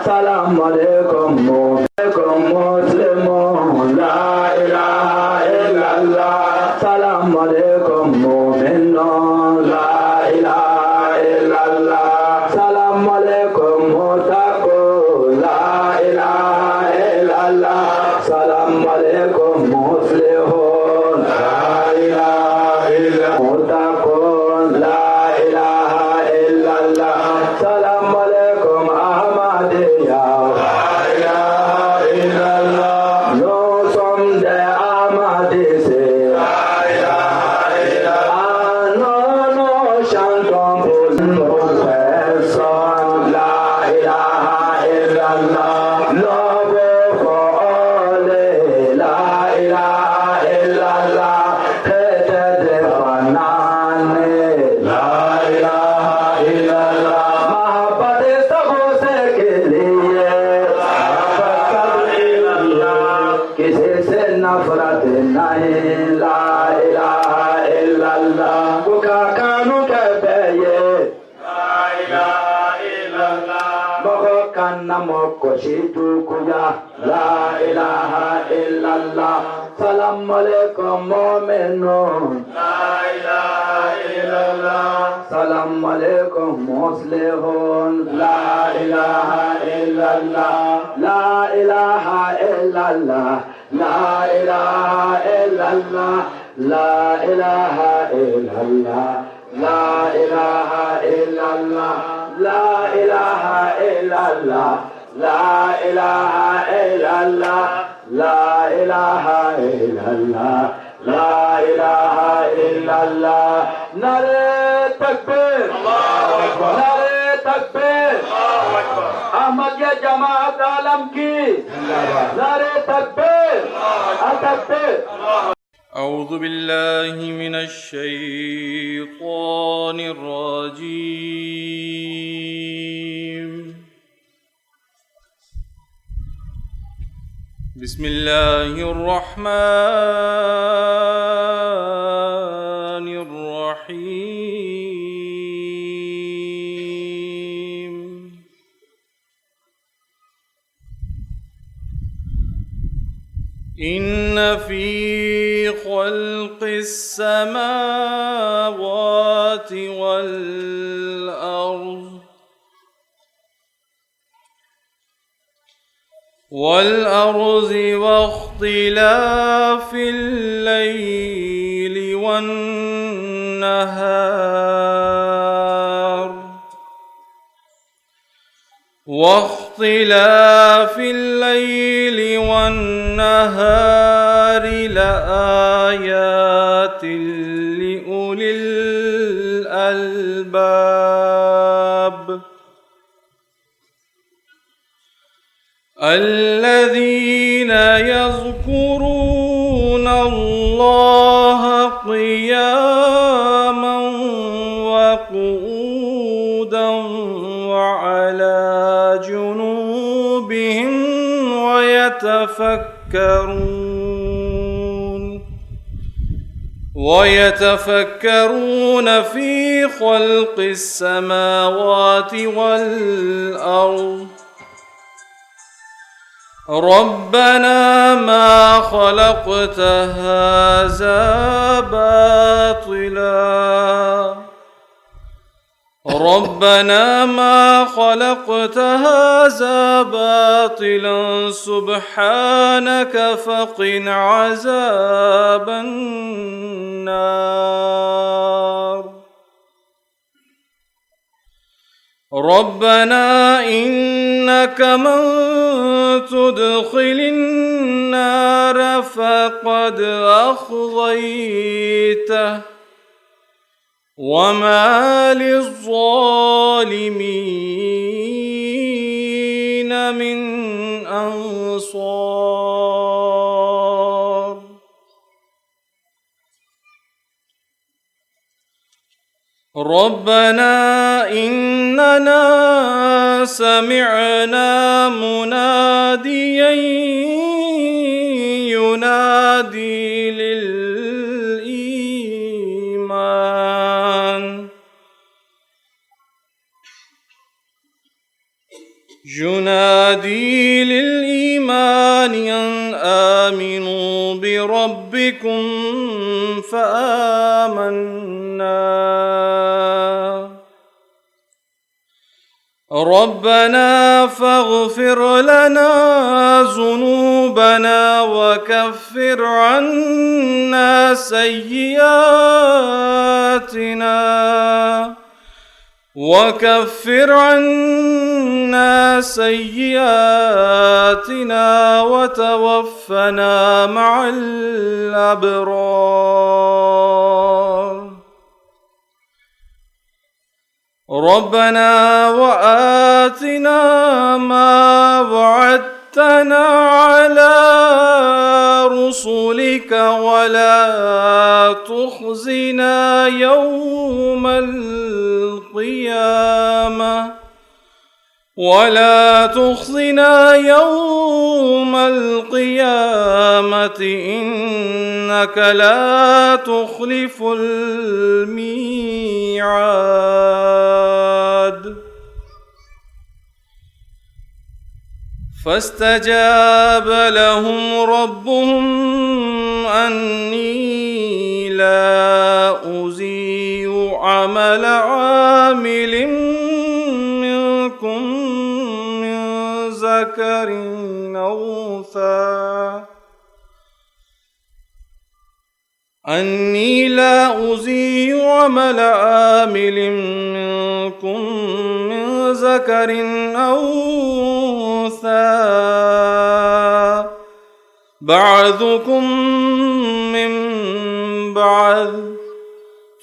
Salam alaikum Muslimun, la ilaha illallah. Salam alaikum mu'minun, la ilaha illallah. Salam alaikum muttaqun, la ilaha illallah. Salam alaikum muslihun, la ilaha illallah. Muttaqun, la ilaha illallah. Salam alaikum Ahmadiyya. La ilaha illallah. Salam alaikum mu'minun, la ilaha illallah. Salam alaikum muslihun, la ilaha illallah. La ilaha illallah. La ilaha illallah. La ilaha illallah. La ilaha illallah. La ilaha illallah. La ilaha illallah. La ilaha illallah. La ilaha illallah. Nare takbir, Allahu Akbar. Nare takbir, Allahu Akbar. Ahmadiyya Jamaat Alam ki nare takbir, takbir. أعوذ بالله من الشيطان الرجيم. بسم الله الرحمن الرحيم. إن في خلق السماوات والأرض واختلاف الليل والنهار لآيات لأولي الألباب الذين يذكرون الله قياما وقعودا وعلى جنوبهم ويتفكرون في خلق السماوات والأرض ربنا ما خلقت هذا باطلا سبحانك فقنا عذاب النار ربنا إنك من تدخل النار فقد أخزيته وما للظالمين من أنصار ربنا إننا سمعنا مناديا ينادي للإيمان ينادي للإيمان أن آمنوا بربكم فآمنا ربنا فاغفر لنا ذنوبنا وكفر عنا سيئاتنا وتوفنا مع الأبرار ربنا وآتنا ما وعدتنا على رسلك ولا تخزنا يوم القيامة إنك لا تخلف الميعاد فاستجاب لهم ربهم أني لا أضيع عمل عامل منكم من ذكر أو أنثى بعضكم من بعض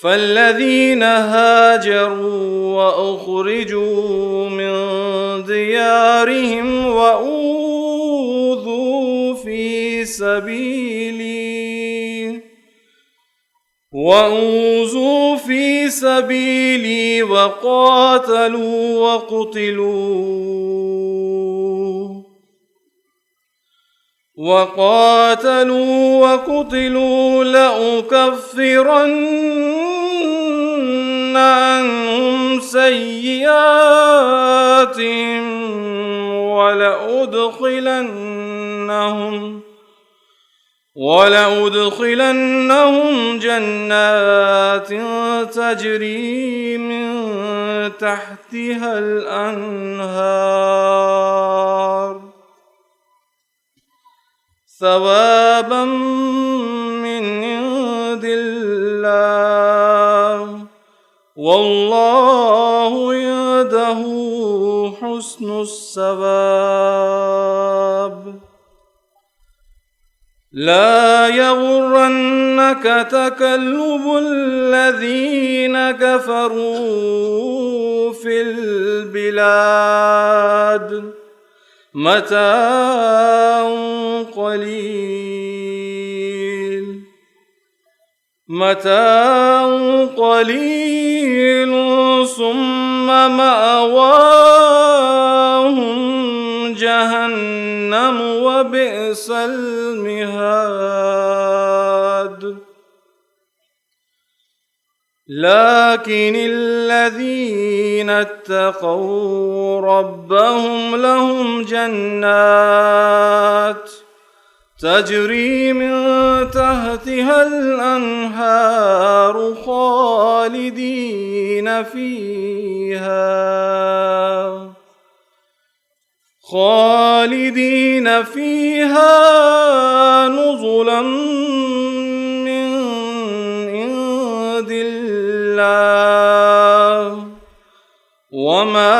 فالذين هاجروا وأخرجوا من ديارهم وأوذوا في سبيلي وقاتلوا وقتلوا لأكفرن عنهم سيئاتهم ولأدخلنهم جنات تجري من تحتها الأنهار ثوابا من عند الله والله عنده حسن الثواب لا يغرنك تقلب الذين كفروا في البلاد متاع قليل ثم مأواهم جهنم وبئس المهاد لكن الذين اتقوا ربهم لهم جنات تجري من تحتها الأنهار خالدين فيها نزلا من عند الله وما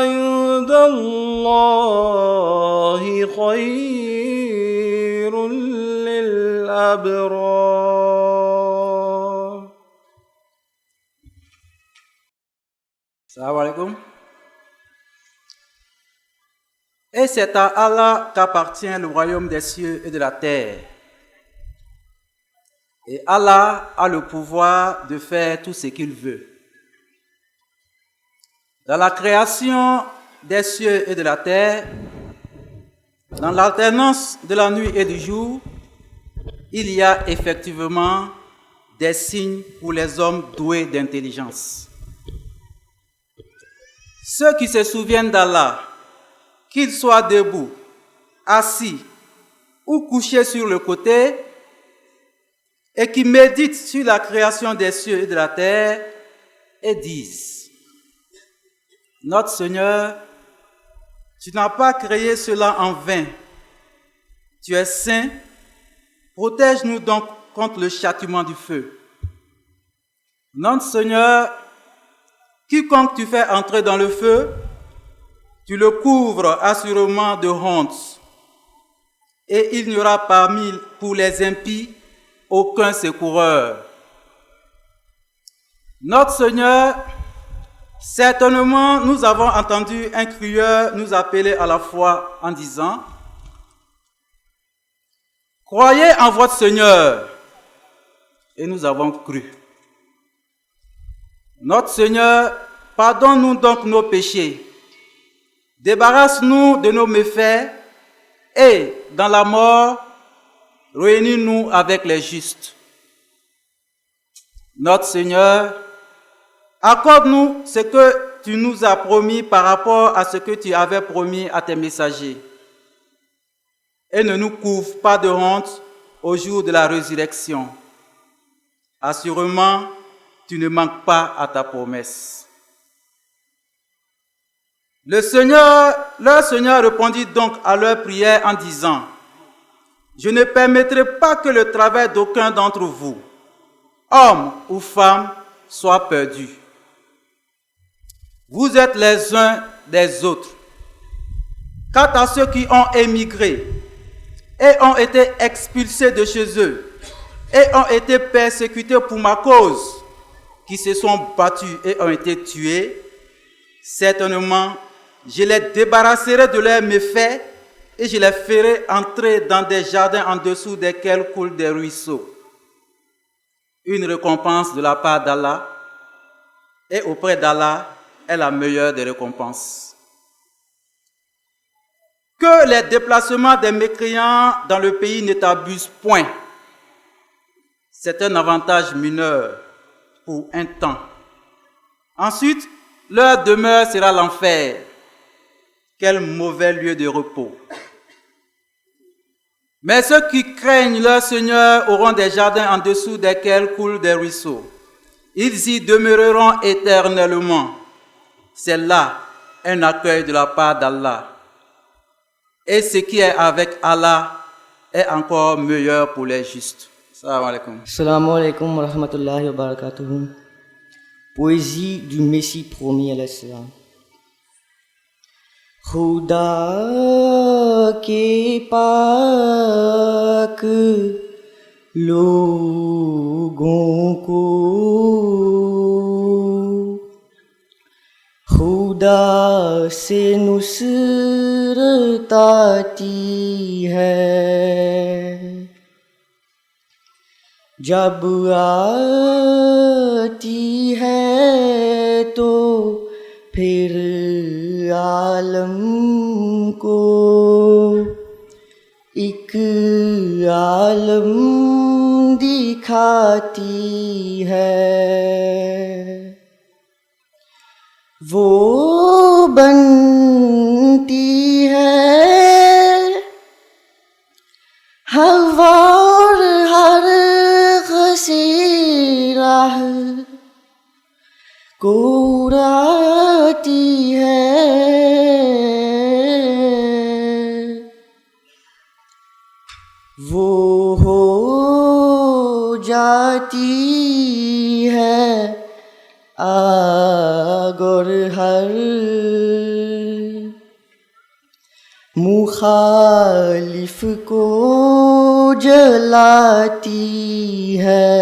عند الله خير للأبرار. Assalamu alaikum. Et c'est à Allah qu'appartient le royaume des cieux et de la terre. Et Allah a le pouvoir de faire tout ce qu'il veut. Dans la création des cieux et de la terre, dans l'alternance de la nuit et du jour, il y a effectivement des signes pour les hommes doués d'intelligence. Ceux qui se souviennent d'Allah qu'il soit debout, assis ou couché sur le côté, et qui méditent sur la création des cieux et de la terre et disent: Notre Seigneur, tu n'as pas créé cela en vain. Tu es saint, protège-nous donc contre le châtiment du feu. Notre Seigneur, quiconque tu fais entrer dans le feu, tu le couvres assurément de honte, et il n'y aura parmi pour les impies aucun secoureur. Notre Seigneur, certainement nous avons entendu un crieur nous appeler à la foi en disant: Croyez en votre Seigneur. Et nous avons cru. Notre Seigneur, pardonne-nous donc nos péchés, débarrasse-nous de nos méfaits et, dans la mort, réunis-nous avec les justes. Notre Seigneur, accorde-nous ce que tu nous as promis par rapport à ce que tu avais promis à tes messagers, et ne nous couvre pas de honte au jour de la résurrection. Assurément, tu ne manques pas à ta promesse. Leur Seigneur répondit donc à leur prière en disant: Je ne permettrai pas que le travail d'aucun d'entre vous, homme ou femme, soit perdu. Vous êtes les uns des autres. Quant à ceux qui ont émigré et ont été expulsés de chez eux et ont été persécutés pour ma cause, qui se sont battus et ont été tués, certainement, je les débarrasserai de leurs méfaits et je les ferai entrer dans des jardins en dessous desquels coulent des ruisseaux. Une récompense de la part d'Allah, et auprès d'Allah est la meilleure des récompenses. Que les déplacements des mécréants dans le pays ne t'abusent point. C'est un avantage mineur pour un temps. Ensuite, leur demeure sera l'enfer. Quel mauvais lieu de repos. Mais ceux qui craignent leur Seigneur auront des jardins en dessous desquels coulent des ruisseaux. Ils y demeureront éternellement. C'est là un accueil de la part d'Allah. Et ce qui est avec Allah est encore meilleur pour les justes. Salam alaikum. Assalamu alaikum wa rahmatullahi wa barakatuh. Poésie du Messie promis à l'Islam. खुदा के पाक लोगों को खुदा से नुसरत आती है, जब आती है तो फिर आलम को एक आलम दिखाती है। वो बनती है हवा और हर राह को उड़ाती है। वो हो जाती है आग और हर मुखालिफ को जलाती है।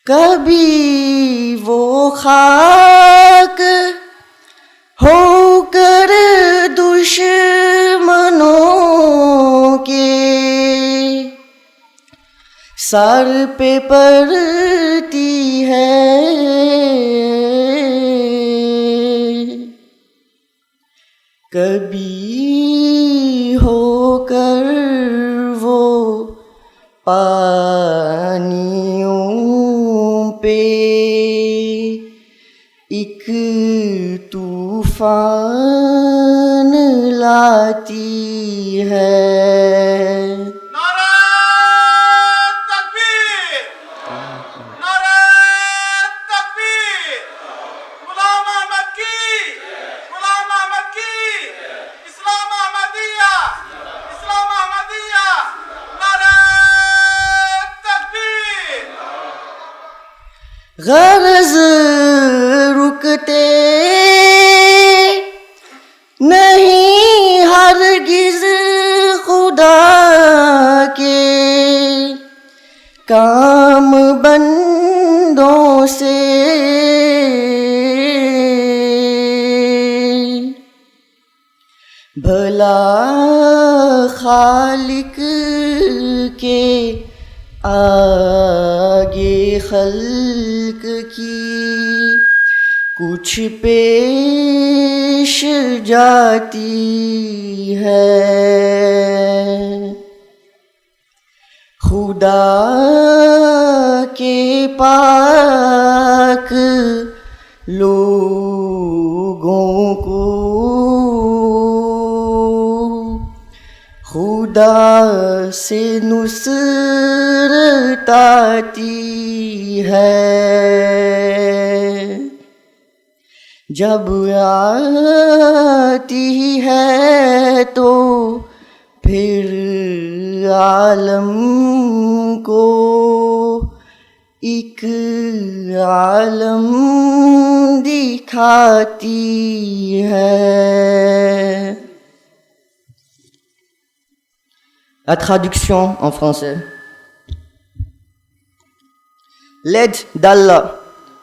कभी वो खाक होकर दुश्मनों के सर पे पड़ती है, कभी होकर वो पानियों पे एक तूफान लाती है। गरज रुकते नहीं हरगिज़ खुदा के काम बंदों से। भला खालिक के आगे खल्क की कुछ पेश जाती है। खुदा के पाक लोगों को खुदा से नुसरत आती है। जब आती है तो फिर आलम को एक आलम दिखाती है। La traduction en français. L'aide d'Allah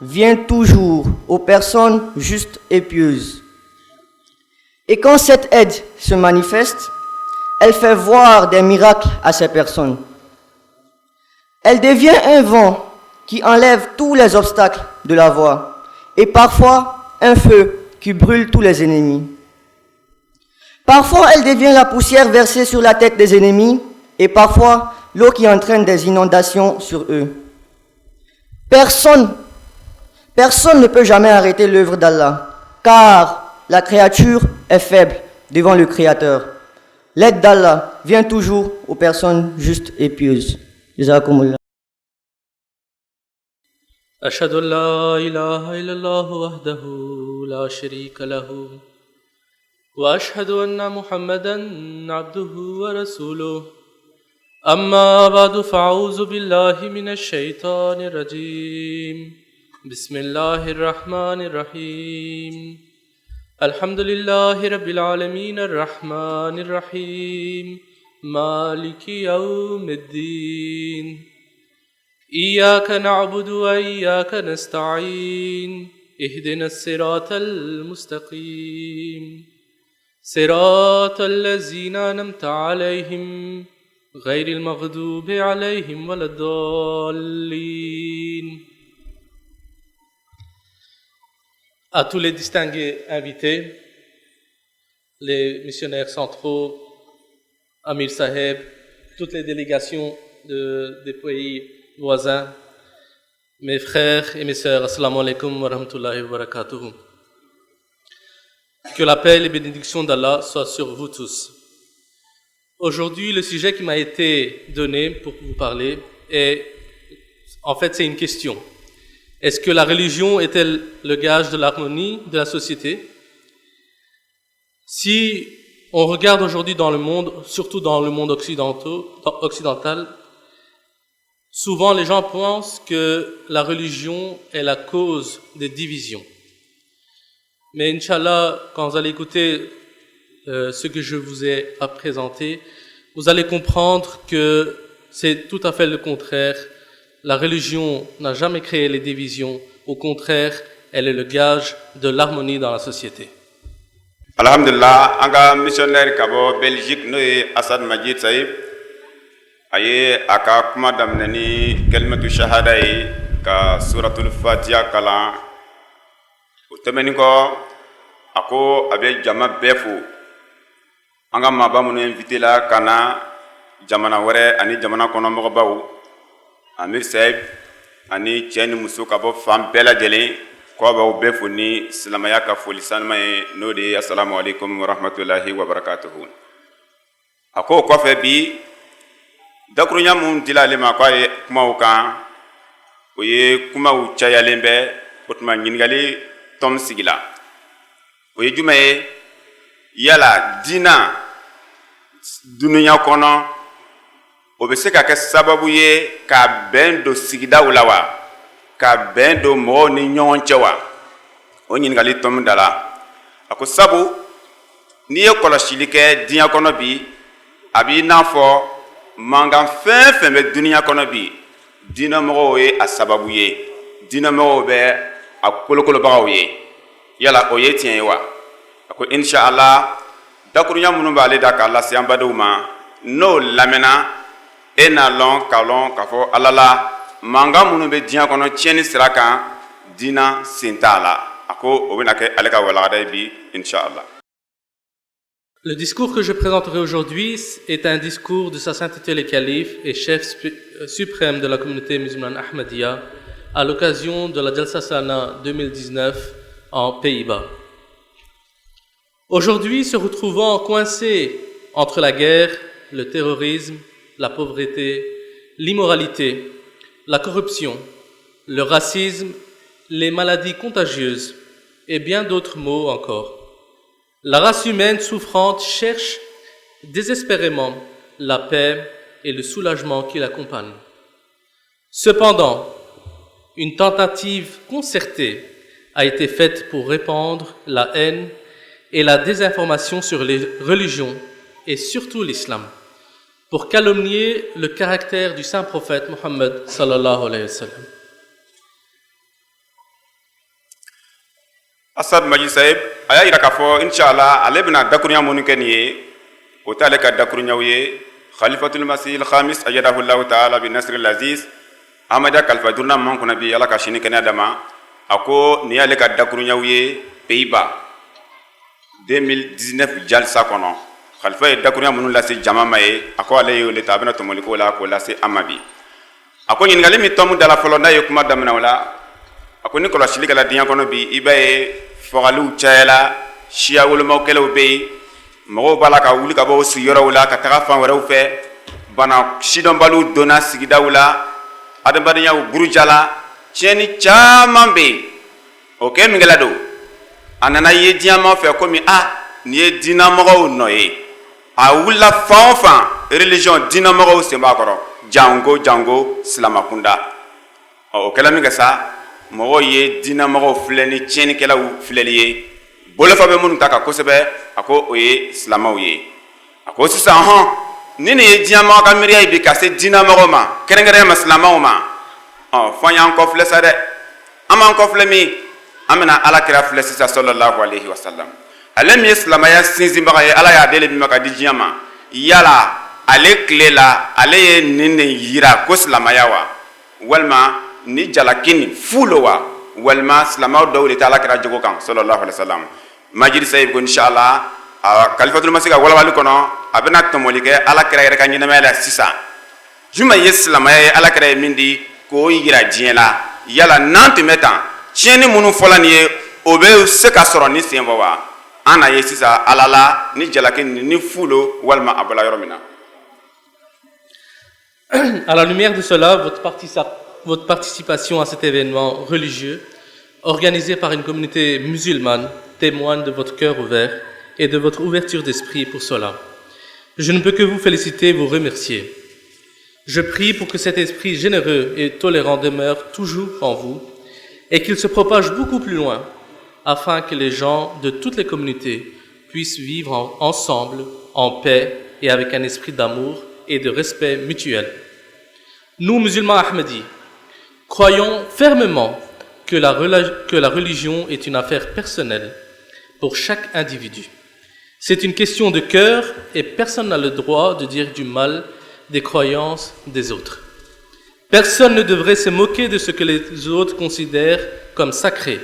vient toujours aux personnes justes et pieuses. Et quand cette aide se manifeste, elle fait voir des miracles à ces personnes. Elle devient un vent qui enlève tous les obstacles de la voie et parfois un feu qui brûle tous les ennemis. Parfois, elle devient la poussière versée sur la tête des ennemis et parfois l'eau qui entraîne des inondations sur eux. Personne ne peut jamais arrêter l'œuvre d'Allah, car la créature est faible devant le Créateur. L'aide d'Allah vient toujours aux personnes justes et pieuses. Jazakumullah. أشهد أن لا إله إلا الله وحده لا شريك له وأشهد أن محمدا عبده ورسوله أما بعد فأعوذ بالله من الشيطان الرجيم بسم الله الرحمن الرحيم الحمد لله رب العالمين الرحمن الرحيم مالك يوم الدين إياك نعبد وإياك نستعين اهدنا الصراط المستقيم صراط الذين أنعمت عليهم غير المغضوب عليهم ولا الضالين. À tous les distingués invités, les missionnaires centraux, Amir Saheb, toutes les délégations des pays voisins, mes frères et mes sœurs, assalamu alaikum wa rahmatullahi wa barakatuh. Que la paix et les bénédictions d'Allah soient sur vous tous. Aujourd'hui, le sujet qui m'a été donné pour vous parler c'est une question. Est-ce que la religion est-elle le gage de l'harmonie de la société? Si on regarde aujourd'hui dans le monde, surtout dans le monde occidental, souvent les gens pensent que la religion est la cause des divisions. Mais Inch'Allah, quand vous allez écouter ce que je vous ai à présenter, vous allez comprendre que c'est tout à fait le contraire. La religion n'a jamais créé les divisions. Au contraire, elle est le gage de l'harmonie dans la société. Alhamdulillah, anga missionnaire kabo Belgique noye Assad Majid Saïb aye aka kuma damnani kalimatu shahada yi ka suratul Fatiha kalan utemeni ko ako abe jama befu anga maba munu invité la kana jamana wore ani jamana kono mo baw Amir Saïb ani Tieni Muso kabo fam bela jeli ko ba be foni silamaya ka foli sanma no de assalamu alaikum wa rahmatullahi wa barakatuh. Ako ko fe bi dakru nya mun dilale ma ko e kuma o kan o ye kuma u chayalembe otma nyingali tom sigila o ye jumaye yala dina dunuya kono o be se ka ke sababu ye ka ben do sigida ulawa ka ben do mo ni nyon chewa o nyingali tom dala ako sabu ni e kolashili ke dinya kono bi abi nafo mangan fen be dunya kono bi dina mo ye asababu ye dina mo be akolokolo bagaw ye yala o ye tien wa ako inshallah dakurunya munu bale da kala siamba duma no lamena ena lon kalon kafo alala manga munu be dinya kono tieni siraka dina sintala ako o benake aleka wala bi inshallah. Le discours que je présenterai aujourd'hui est un discours de Sa Sainteté le Calife et chef suprême de la communauté musulmane Ahmadiyya à l'occasion de la Jalsa Sana 2019 en Pays-Bas. Aujourd'hui, se retrouvant coincés entre la guerre, le terrorisme, la pauvreté, l'immoralité, la corruption, le racisme, les maladies contagieuses et bien d'autres maux encore, la race humaine souffrante cherche désespérément la paix et le soulagement qui l'accompagnent. Cependant, une tentative concertée a été faite pour répandre la haine et la désinformation sur les religions et surtout l'islam, pour calomnier le caractère du saint prophète Mohammed sallallahu alayhi wa sallam. Asad Maji Saib aya ira kafo inshallah alebna dakunya monukeniye otale ka dakunya wiye khalifatul masih al khamis ajadahu Allah ta'ala bi nasr al aziz amada kalfadurna man kuna bi ala ka shini kana dama ako ni ale ka dakunya wiye Pays-Bas 2019 jalsa kono khalifa dakunya monu la se jama maye ako ale yo le tabana to moliko la ko la se amabi ako nyin ngale mi tomu dala folonda yo kuma damna wala ako ni ko la shilika la dinya kono bi ibaye fogalu chayla shia wul mawkelo be mo bala ka wuli ka bo su yoro wala ka taga fan waraw fe bana shidon balu dona sigida wala adam badanya burujala cheni chama be okay mingala do anana ye diama fe komi ni dina mo no ye a wula fa religion dina mo se makoro jango slamakunda o kala minga sa mo ye dina mo fleni cheni kala fleliye bolo fa be mun taka ko sebe ako oye islamaw ye ako sisa ni ye diama ka miriya bi ka se dina mo ma kerengere ma islamaw ma fanya ko flesa de aman ko flemi amana ala kira flesa sallallahu alaihi wasallam alem islamaya sinzi ba ye ala ya dele bi maka di diama yala ale klela ale nene yira ko islamaya wa walma ni jalakini fulowa walma slamaw dawli ta'ala kira jogo kan sallallahu alaihi wasallam majid sayib ko inshallah kalifatul masika wala wali kono abena tomolike ala kira yere kan nyina mala sisa juma yeslama ya ala kira mindi ko yira jiela yala nanti metan cheni munu folani obe se ka soro ni sembo wa ana yesisa alala ni jalakini ni fulo walma abula yoromina. À la lumière de cela, votre participation à cet événement religieux, organisé par une communauté musulmane, témoigne de votre cœur ouvert et de votre ouverture d'esprit pour cela. Je ne peux que vous féliciter et vous remercier. Je prie pour que cet esprit généreux et tolérant demeure toujours en vous et qu'il se propage beaucoup plus loin, afin que les gens de toutes les communautés puissent vivre ensemble, en paix et avec un esprit d'amour et de respect mutuel. Nous, musulmans ahmadis, croyons fermement que la religion est une affaire personnelle pour chaque individu. C'est une question de cœur et personne n'a le droit de dire du mal des croyances des autres. Personne ne devrait se moquer de ce que les autres considèrent comme sacré,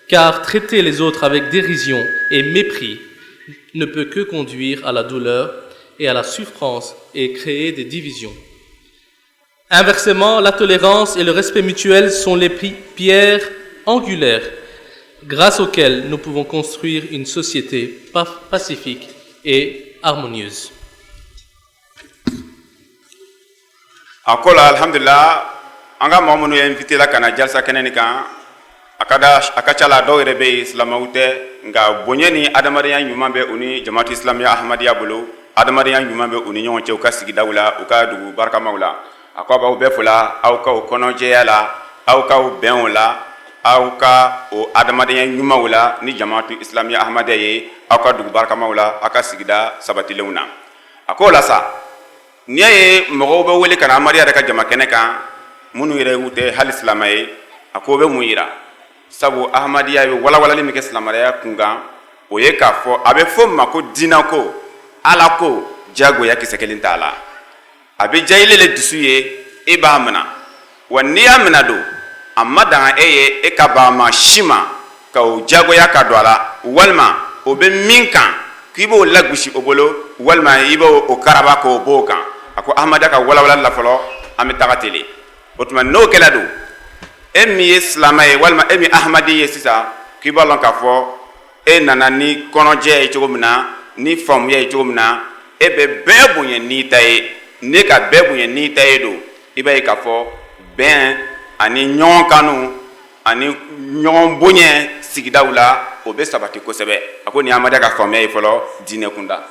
car traiter les autres avec dérision et mépris ne peut que conduire à la douleur et à la souffrance et créer des divisions. Inversement, la tolérance et le respect mutuel sont les pierres angulaires grâce auquel nous pouvons construire une société pacifique et harmonieuse. Akola alhamdulillah anga mamunu invité la kana jalsa keneni kan akachala do rebe islamawte nga bonyeni adamariya nyuma be uni jamaatu islamia ahmadiya bulu adamariya nyuma be uni nyon che ka sigi dawla uka dugu barka maula akoba be fula au ka kono jeyala au ka benula au ka o adamariya nyuma wala ni jamaatu islamia ahmadiya ye au ka dugu barka maula aka sigida sabati leuna akola sa niye mogo be wele kana mariya daga jama kene kan munu yere wute hal islamay akobe muira sabu ahmadiya be wala wala limike islamaya kunga oye ka fo abe fo mako dinako alako jago ya kisekelin taala abe jaylele disuye e ba mana wani amna do amma dan eye e ka ba ma shima ka o jago ya ka doala walma obe minkan kibo lagushi obolo walma ibo o karaba ko bokan ako ahmada ka wala wala la folo amitagatele otuma no kelado emi islamay walma emi ahmadi yesisa kibalon ka fo e nana ni konoje e chogomna ni fam ye chogomna e be bebunye ni tay ne ka bebunye ni tay do ibe ka fo ben ani nyon kanu ani nyon bunye sigidawla o be sabati ko sebe ako ni ahmada ka fam ye folo dine kunda.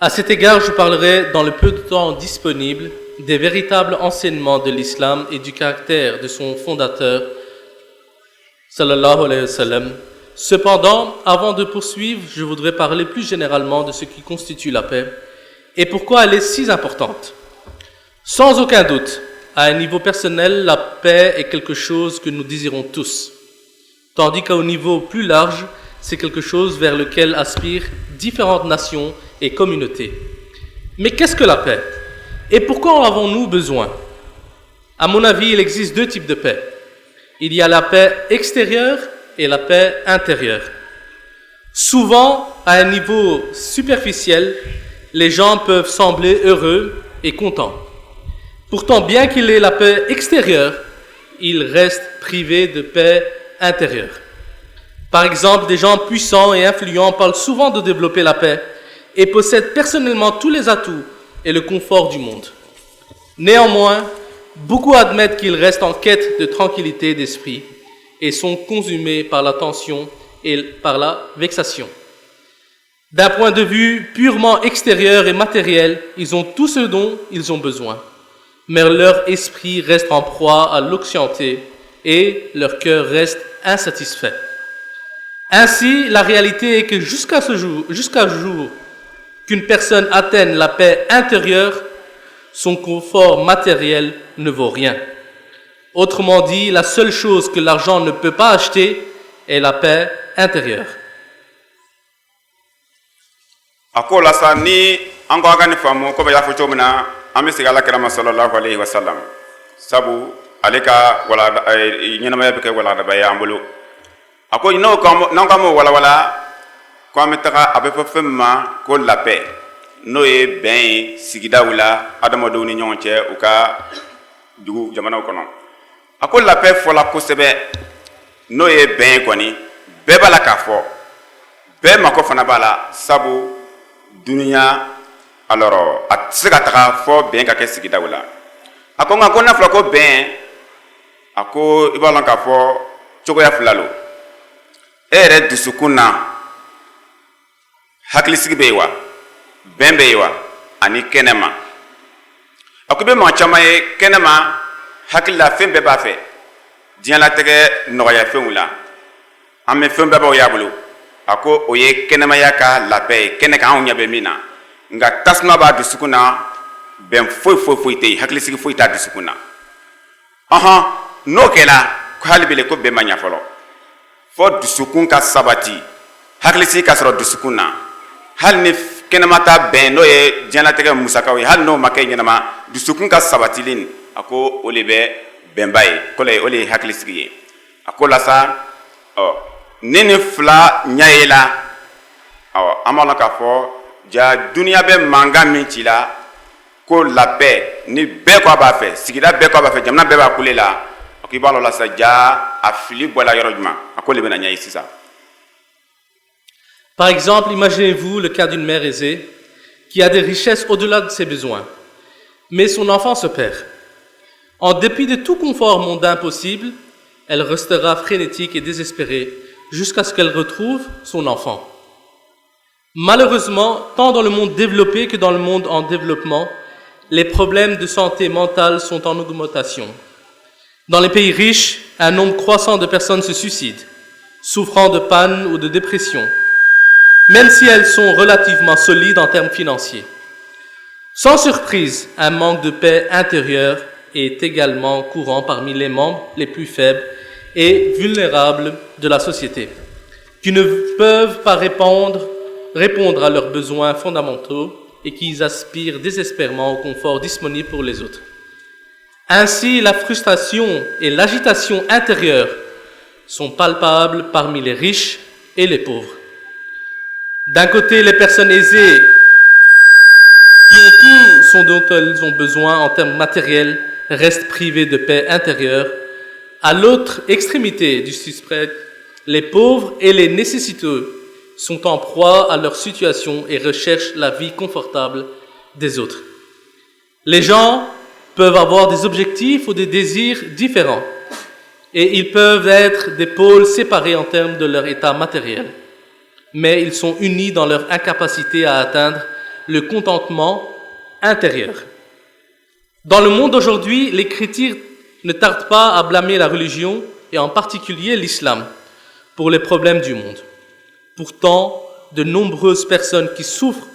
À cet égard, je parlerai dans le peu de temps disponible des véritables enseignements de l'islam et du caractère de son fondateur, sallallahu alayhi wa sallam. Cependant, avant de poursuivre, je voudrais parler plus généralement de ce qui constitue la paix et pourquoi elle est si importante. Sans aucun doute, à un niveau personnel, la paix est quelque chose que nous désirons tous, tandis qu'au niveau plus large, c'est quelque chose vers lequel aspirent différentes nations et communautés. Mais qu'est-ce que la paix? Et pourquoi en avons-nous besoin? À mon avis, il existe deux types de paix. Il y a la paix extérieure et la paix intérieure. Souvent, à un niveau superficiel, les gens peuvent sembler heureux et contents. Pourtant, bien qu'il ait la paix extérieure, ils restent privés de paix intérieure. Par exemple, des gens puissants et influents parlent souvent de développer la paix et possèdent personnellement tous les atouts et le confort du monde. Néanmoins, beaucoup admettent qu'ils restent en quête de tranquillité d'esprit et sont consumés par la tension et par la vexation. D'un point de vue purement extérieur et matériel, ils ont tout ce dont ils ont besoin, mais leur esprit reste en proie à l'anxiété et leur cœur reste insatisfait. Ainsi, la réalité est que jusqu'à ce jour qu'une personne atteigne la paix intérieure, son confort matériel ne vaut rien. Autrement dit, la seule chose que l'argent ne peut pas acheter est la paix intérieure. Akola sa ni ango agani famu ko ba yafu chomna amisi gala kirama sallallahu alaihi wasallam sabu alika wala nyina ma yabike wala da bayambulu ako ino ko nangamo wala ko ametaka abefa femma ko la paix no e ben sigida wala adamo do ni nyonche uka dugu jamana ko non ako la paix fola ko sebe no e ben ko ni be bala ka fo be mako fana bala sabu dunia alors atsega taka fo ben ka ke sigida wala ako nga ko na fla ko ben ako ibalon ka fo chogo ya flalo ere dusukuna haklisigi bewa bembewa ani kenema akube ma chama e kenema hakilla fembe ba fe dian la tege no ya femula ame fembe ba ya bulu ako oye kenema yaka la paix keneka on nyabe mina nga tasma ba dusukuna ben foi te haklisigi foi ta dusukuna aha no kela ko halbele ko be manya folo fo dusukun ka sabati haklisi ka soro dusukuna hal ni kenamata ben no ye jana tege musaka wi hal no makay nyama dusukun ka sabatilin ako olebe benbay ko le ole haklisi ye ako la sa nene fla nyaela amala ka fo ja dunia be manga mitila ko la paix ni be ko ba fe sigida be ko ba fe jamna be ba kulela k'i b'a lɔ la sa ja a fili bɔla yɔrɔ jumɛn a ko le bɛna ɲɛ ye sisan. Par exemple, imaginez-vous le cas d'une mère aisée qui a des richesses au-delà de ses besoins, mais son enfant se perd. En dépit de tout confort mondain possible, elle restera frénétique et désespérée jusqu'à ce qu'elle retrouve son enfant. Malheureusement, tant dans le monde développé que dans le monde en développement, les problèmes de santé mentale sont en augmentation. Dans les pays riches, un nombre croissant de personnes se suicident, souffrant de panne ou de dépression, même si elles sont relativement solides en termes financiers. Sans surprise, un manque de paix intérieure est également courant parmi les membres les plus faibles et vulnérables de la société, qui ne peuvent pas répondre à leurs besoins fondamentaux et qui aspirent désespérément au confort disponible pour les autres. Ainsi, la frustration et l'agitation intérieure sont palpables parmi les riches et les pauvres. D'un côté, les personnes aisées qui ont tout ce dont elles ont besoin en termes matériels restent privées de paix intérieure. À l'autre extrémité du spectre, les pauvres et les nécessiteux sont en proie à leur situation et recherchent la vie confortable des autres. Les gens peuvent avoir des objectifs ou des désirs différents et ils peuvent être des pôles séparés en termes de leur état matériel, mais ils sont unis dans leur incapacité à atteindre le contentement intérieur. Dans le monde d'aujourd'hui, les critiques ne tardent pas à blâmer la religion et en particulier l'islam pour les problèmes du monde. Pourtant, de nombreuses personnes qui souffrent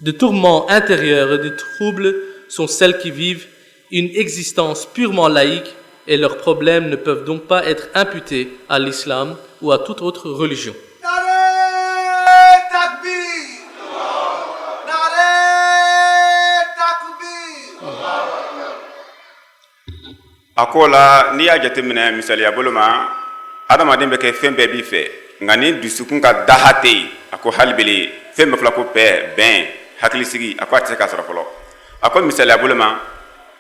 de tourments intérieurs et de troubles sont celles qui vivent une existence purement laïque et leurs problèmes ne peuvent donc pas être imputés à l'islam ou à toute autre religion. A ko la n'i y'a jateminɛ misaliya bolo ma adamaden bɛ kɛ fɛn bɛɛ b'i fɛ nka ni dusukun ka daha tɛ yen a ko hali bele fɛn bɛɛ fɔla ko bɛn hakilisigi a ko a tɛ se k'a sɔrɔ fɔlɔ a ko misaliya bolo ma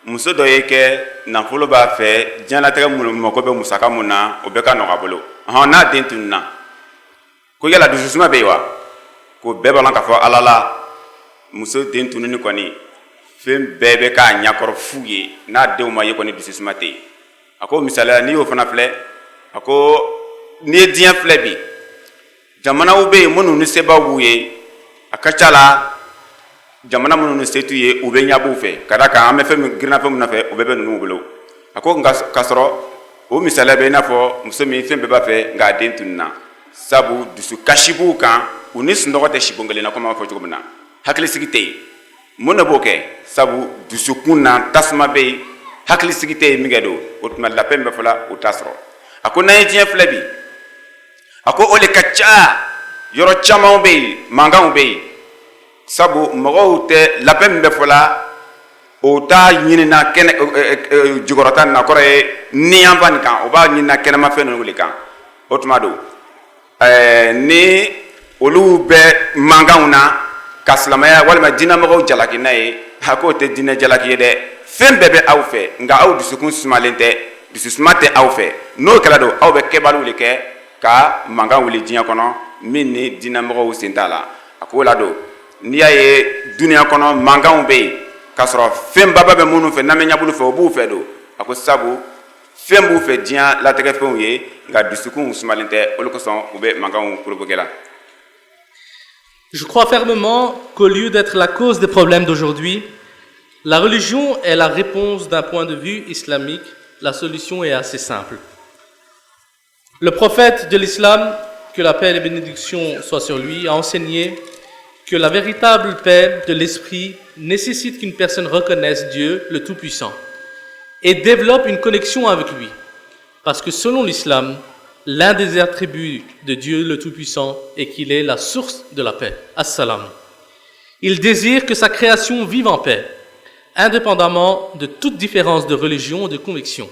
muso dɔ ye kɛ nafolo b'a fɛ diɲɛlatigɛ minnu mako bɛ musaka mun na o bɛɛ ka nɔgɔ a bolo n'a den tununna ko yala dususuma bɛ yen wa ko bɛɛ b'a dɔn k'a fɔ ala la muso den tununi kɔni fɛn bɛɛ bɛ k'a ɲakɔrɔ fu ye n'a denw ma ye kɔni dususuma tɛ yen a ko misaliya n'i y'o fana filɛ a ko n'i ye diɲɛ filɛ bi jamanaw bɛ yen minnu ni sebaw b'u ye a ka ca la jamana minnu ni se t'u ye u bɛ ɲab'u fɛ ka d'a kan an bɛ girinna fɛn min nɔfɛ o bɛɛ bɛ ninnu bolo a ko nka k'a sɔrɔ o misaliya bɛ i n'a fɔ muso min fɛn bɛɛ b'a fɛ nka a den tununna sabu dusukasi b'u kan u ni sunɔgɔ tɛ si bon kelen na komi an b'a fɔ cogo min na hakilisigi tɛ yen mun de b'o kɛ sabu dusukun na tasuma bɛ yen hakilisigi tɛ yen min kɛ don o tuma labɛn bɛ fɔla o t'a sɔrɔ a ko n'an ye diɲɛ filɛ bi a ko o de ka ca yɔrɔ camanw bɛ yen mankanw bɛ yen sabu mɔgɔw tɛ labɛn min bɛ fɔla o t'a ɲinina kɛnɛ jukɔrɔta nin na kɔrɔ ye niyanfa nin kan o b'a ɲinina kɛnɛmafɛn ninnu de kan o tuma don ni olu bɛ mankanw na ka silamɛya walima diinɛmɔgɔw jalaki n'a ye a k'o tɛ diinɛ jalaki ye dɛ fɛn bɛɛ bɛ aw fɛ nka aw dusukun sumalen tɛ dususuma tɛ aw fɛ n'o kɛra don aw bɛ kɛbaliw de kɛ ka mankan wuli diɲɛ kɔnɔ min ni diinɛmɔgɔw sen t'a la a k'o la don n'i y'a ye duniya kɔnɔ mankanw bɛ yen k'a sɔrɔ fɛn baba bɛ minnu fɛ n'an bɛ ɲɛbulu fɛ o b'u fɛ don a ko sabu fɛn b'u fɛ diɲɛ latigɛ fɛnw ye nka dusukun sumalen tɛ olu kosɔn u bɛ mankanw provoquer la. Je crois fermement qu'au lieu d'être la cause des problèmes d'aujourd'hui, la religion est la réponse d'un point de vue islamique. La solution est assez simple. Le prophète de l'islam, que la paix et les bénédictions soient sur lui, a enseigné que la véritable paix de l'esprit nécessite qu'une personne reconnaisse Dieu, le Tout-Puissant, et développe une connexion avec lui. Parce que selon l'islam, l'un des attributs de Dieu le Tout-Puissant est qu'il est la source de la paix. As-salam. Il désire que sa création vive en paix, indépendamment de toute différence de religion ou de conviction.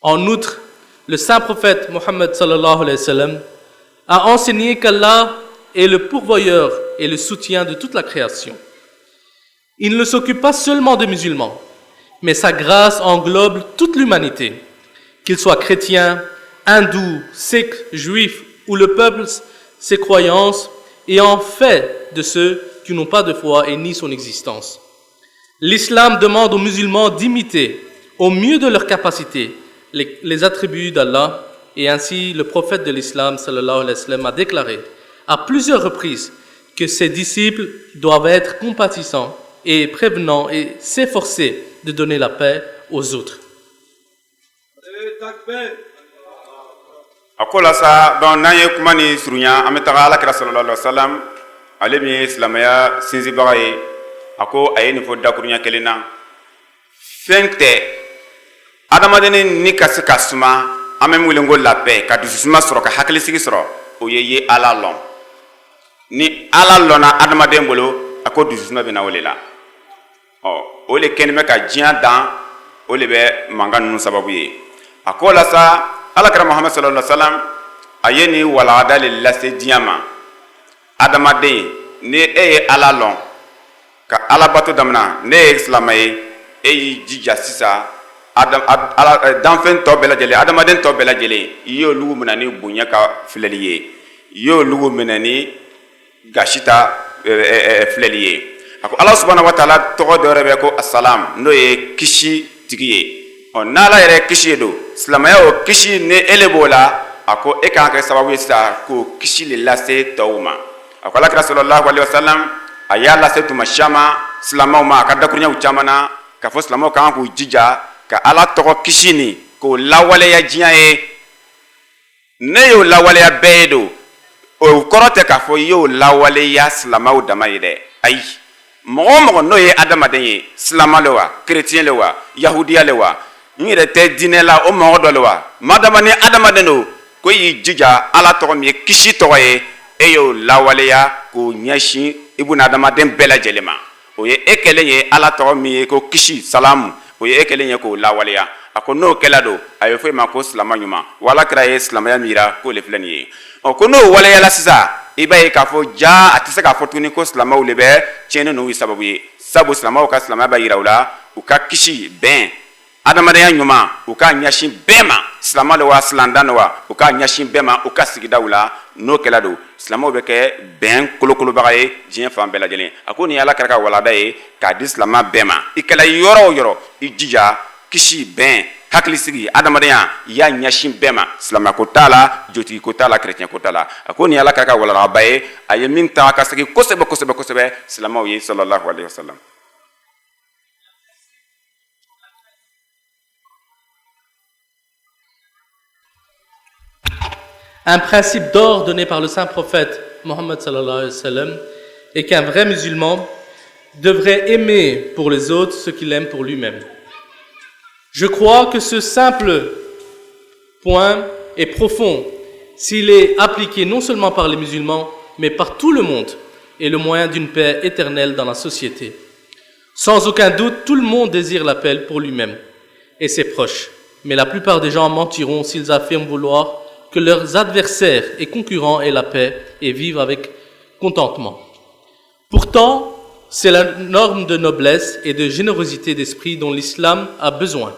En outre, le saint prophète Mohammed sallallahu alayhi wa sallam a enseigné qu'Allah est le pourvoyeur et le soutien de toute la création. Il ne s'occupe pas seulement des musulmans, mais sa grâce englobe toute l'humanité. qu'ils soient chrétiens, hindous, sikhs, juifs ou le peuple, ses croyances, et en fait de ceux qui n'ont pas de foi et nient son existence. L'islam demande aux musulmans d'imiter, au mieux de leur capacité, les attributs d'Allah, et ainsi le prophète de l'islam, sallallahu alayhi wa sallam, a déclaré à plusieurs reprises que ses disciples doivent être compatissants et prévenants et s'efforcer de donner la paix aux autres. Akola sa don naye kuma ni surunya ametaga ala kira sallallahu alaihi wasallam ale mi islamaya sinzi bagaye ako ayeni fo dakurunya kelena fente adamadeni ni kasi kasuma amem wilengo la paix ka dusuma soro ka hakili sigi soro o yeye ala lon ni ala lona adamaden bolo ako dusuma bina wolela o le kenme ka jian dan o le be manganu sababu ye akola sa alakira Muhammad sallallahu alaihi wasallam ayeni walada lillase diama adamaden ne ala lon ka ala bato damna ne islamay jija sisa adam ala danfen to bela jele adamaden to bela jele yo lugu menani bunya ka fleliye yo lugu menani gashita fleliye ako Allah subhanahu wa ta'ala to do rebe ko assalam no ye kishi tigiye on nala yere kishi do islamaya o kishi ne elebola ako e kan ka sababu sa ko kishi lillase tawma ako Allah sallallahu alaihi wasallam ayala setu mashama islama ma ka dakunya uchamana ka fo islama kan ko jija ka ala to kishi ni ko lawale ya jiae ne yo lawale ya bedo o korote ka fo yo lawale ya islama o damayide ay mo no ye adamaden ye islama lewa chrétien lewa yahudiya lewa ngire te dinela o mo do lewa madamani adamaden no ko yi jija ala to mi kishi to ye eyo lawale ya ko nyashi ibuna adamaden bela jelema o ye ekele ye ala to mi ko kishi salam o ye ekele ye ko lawale ya ako no kelado ayo fe ma ko islama nyuma wala kra ye islama ya mira ko le flani ye o ko no wala ya la sisa ibaye ka fo ja atise ka fo tuni ko islama o le be chene no wi sababu ye sabu islama o ka islama ba yirawla o ka kishi ben adamade nyuma o ka nyashi bema islama le wa slandana wa o ka nyashi bema o ka sigidawla no kelado islama o be ke ben kolokolo bagaye jien fam bela jelen ako ni ala karaka wala daye ka islama bema ikela yoro ijija kishi ben hakli sigi adamade ya nyashi bema islama ko tala joti ko tala chrétien ko tala ako ni ala karaka wala baye ayemin ta ka sigi kosebe islama o ye sallallahu alaihi wasallam. Un principe d'or donné par le saint prophète Mohammed sallallahu alayhi wa sallam est qu'un vrai musulman devrait aimer pour les autres ce qu'il aime pour lui-même. Je crois que ce simple point est profond s'il est appliqué non seulement par les musulmans, mais par tout le monde, et le moyen d'une paix éternelle dans la société. Sans aucun doute, tout le monde désire la paix pour lui-même et ses proches, mais la plupart des gens mentiront s'ils affirment vouloir que leurs adversaires et concurrents aient la paix et vivent avec contentement. Pourtant, c'est la norme de noblesse et de générosité d'esprit dont l'islam a besoin.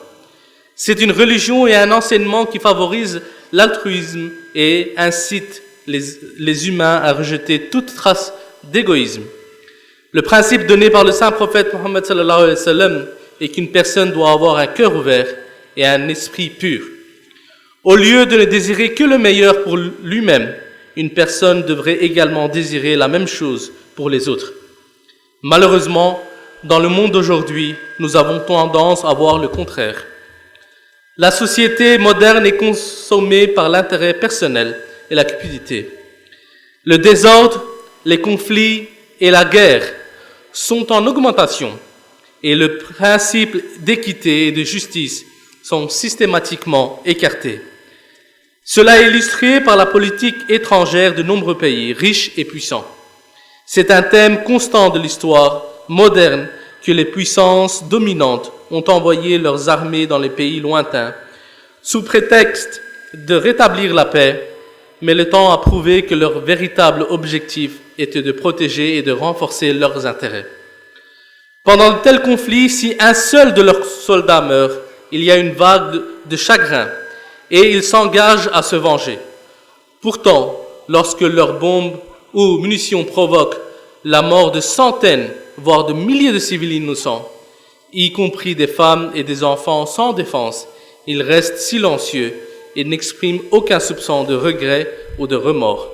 C'est une religion et un enseignement qui favorise l'altruisme et incite les humains à rejeter toute trace d'égoïsme. Le principe donné par le saint prophète Mohammed sallallahu alayhi wa sallam est qu'une personne doit avoir un cœur ouvert et un esprit pur. Au lieu de ne désirer que le meilleur pour lui-même, une personne devrait également désirer la même chose pour les autres. Malheureusement, dans le monde d'aujourd'hui, nous avons tendance à voir le contraire. La société moderne est consommée par l'intérêt personnel et la cupidité. Le désordre, les conflits et la guerre sont en augmentation et le principe d'équité et de justice sont systématiquement écartés. Cela est illustré par la politique étrangère de nombreux pays, riches et puissants. C'est un thème constant de l'histoire moderne que les puissances dominantes ont envoyé leurs armées dans les pays lointains, sous prétexte de rétablir la paix, mais le temps a prouvé que leur véritable objectif était de protéger et de renforcer leurs intérêts. Pendant de tels conflits, si un seul de leurs soldats meurt, il y a une vague de chagrin et ils s'engagent à se venger. Pourtant, lorsque leurs bombes ou munitions provoquent la mort de centaines, voire de milliers de civils innocents, y compris des femmes et des enfants sans défense, ils restent silencieux et n'expriment aucun soupçon de regret ou de remords.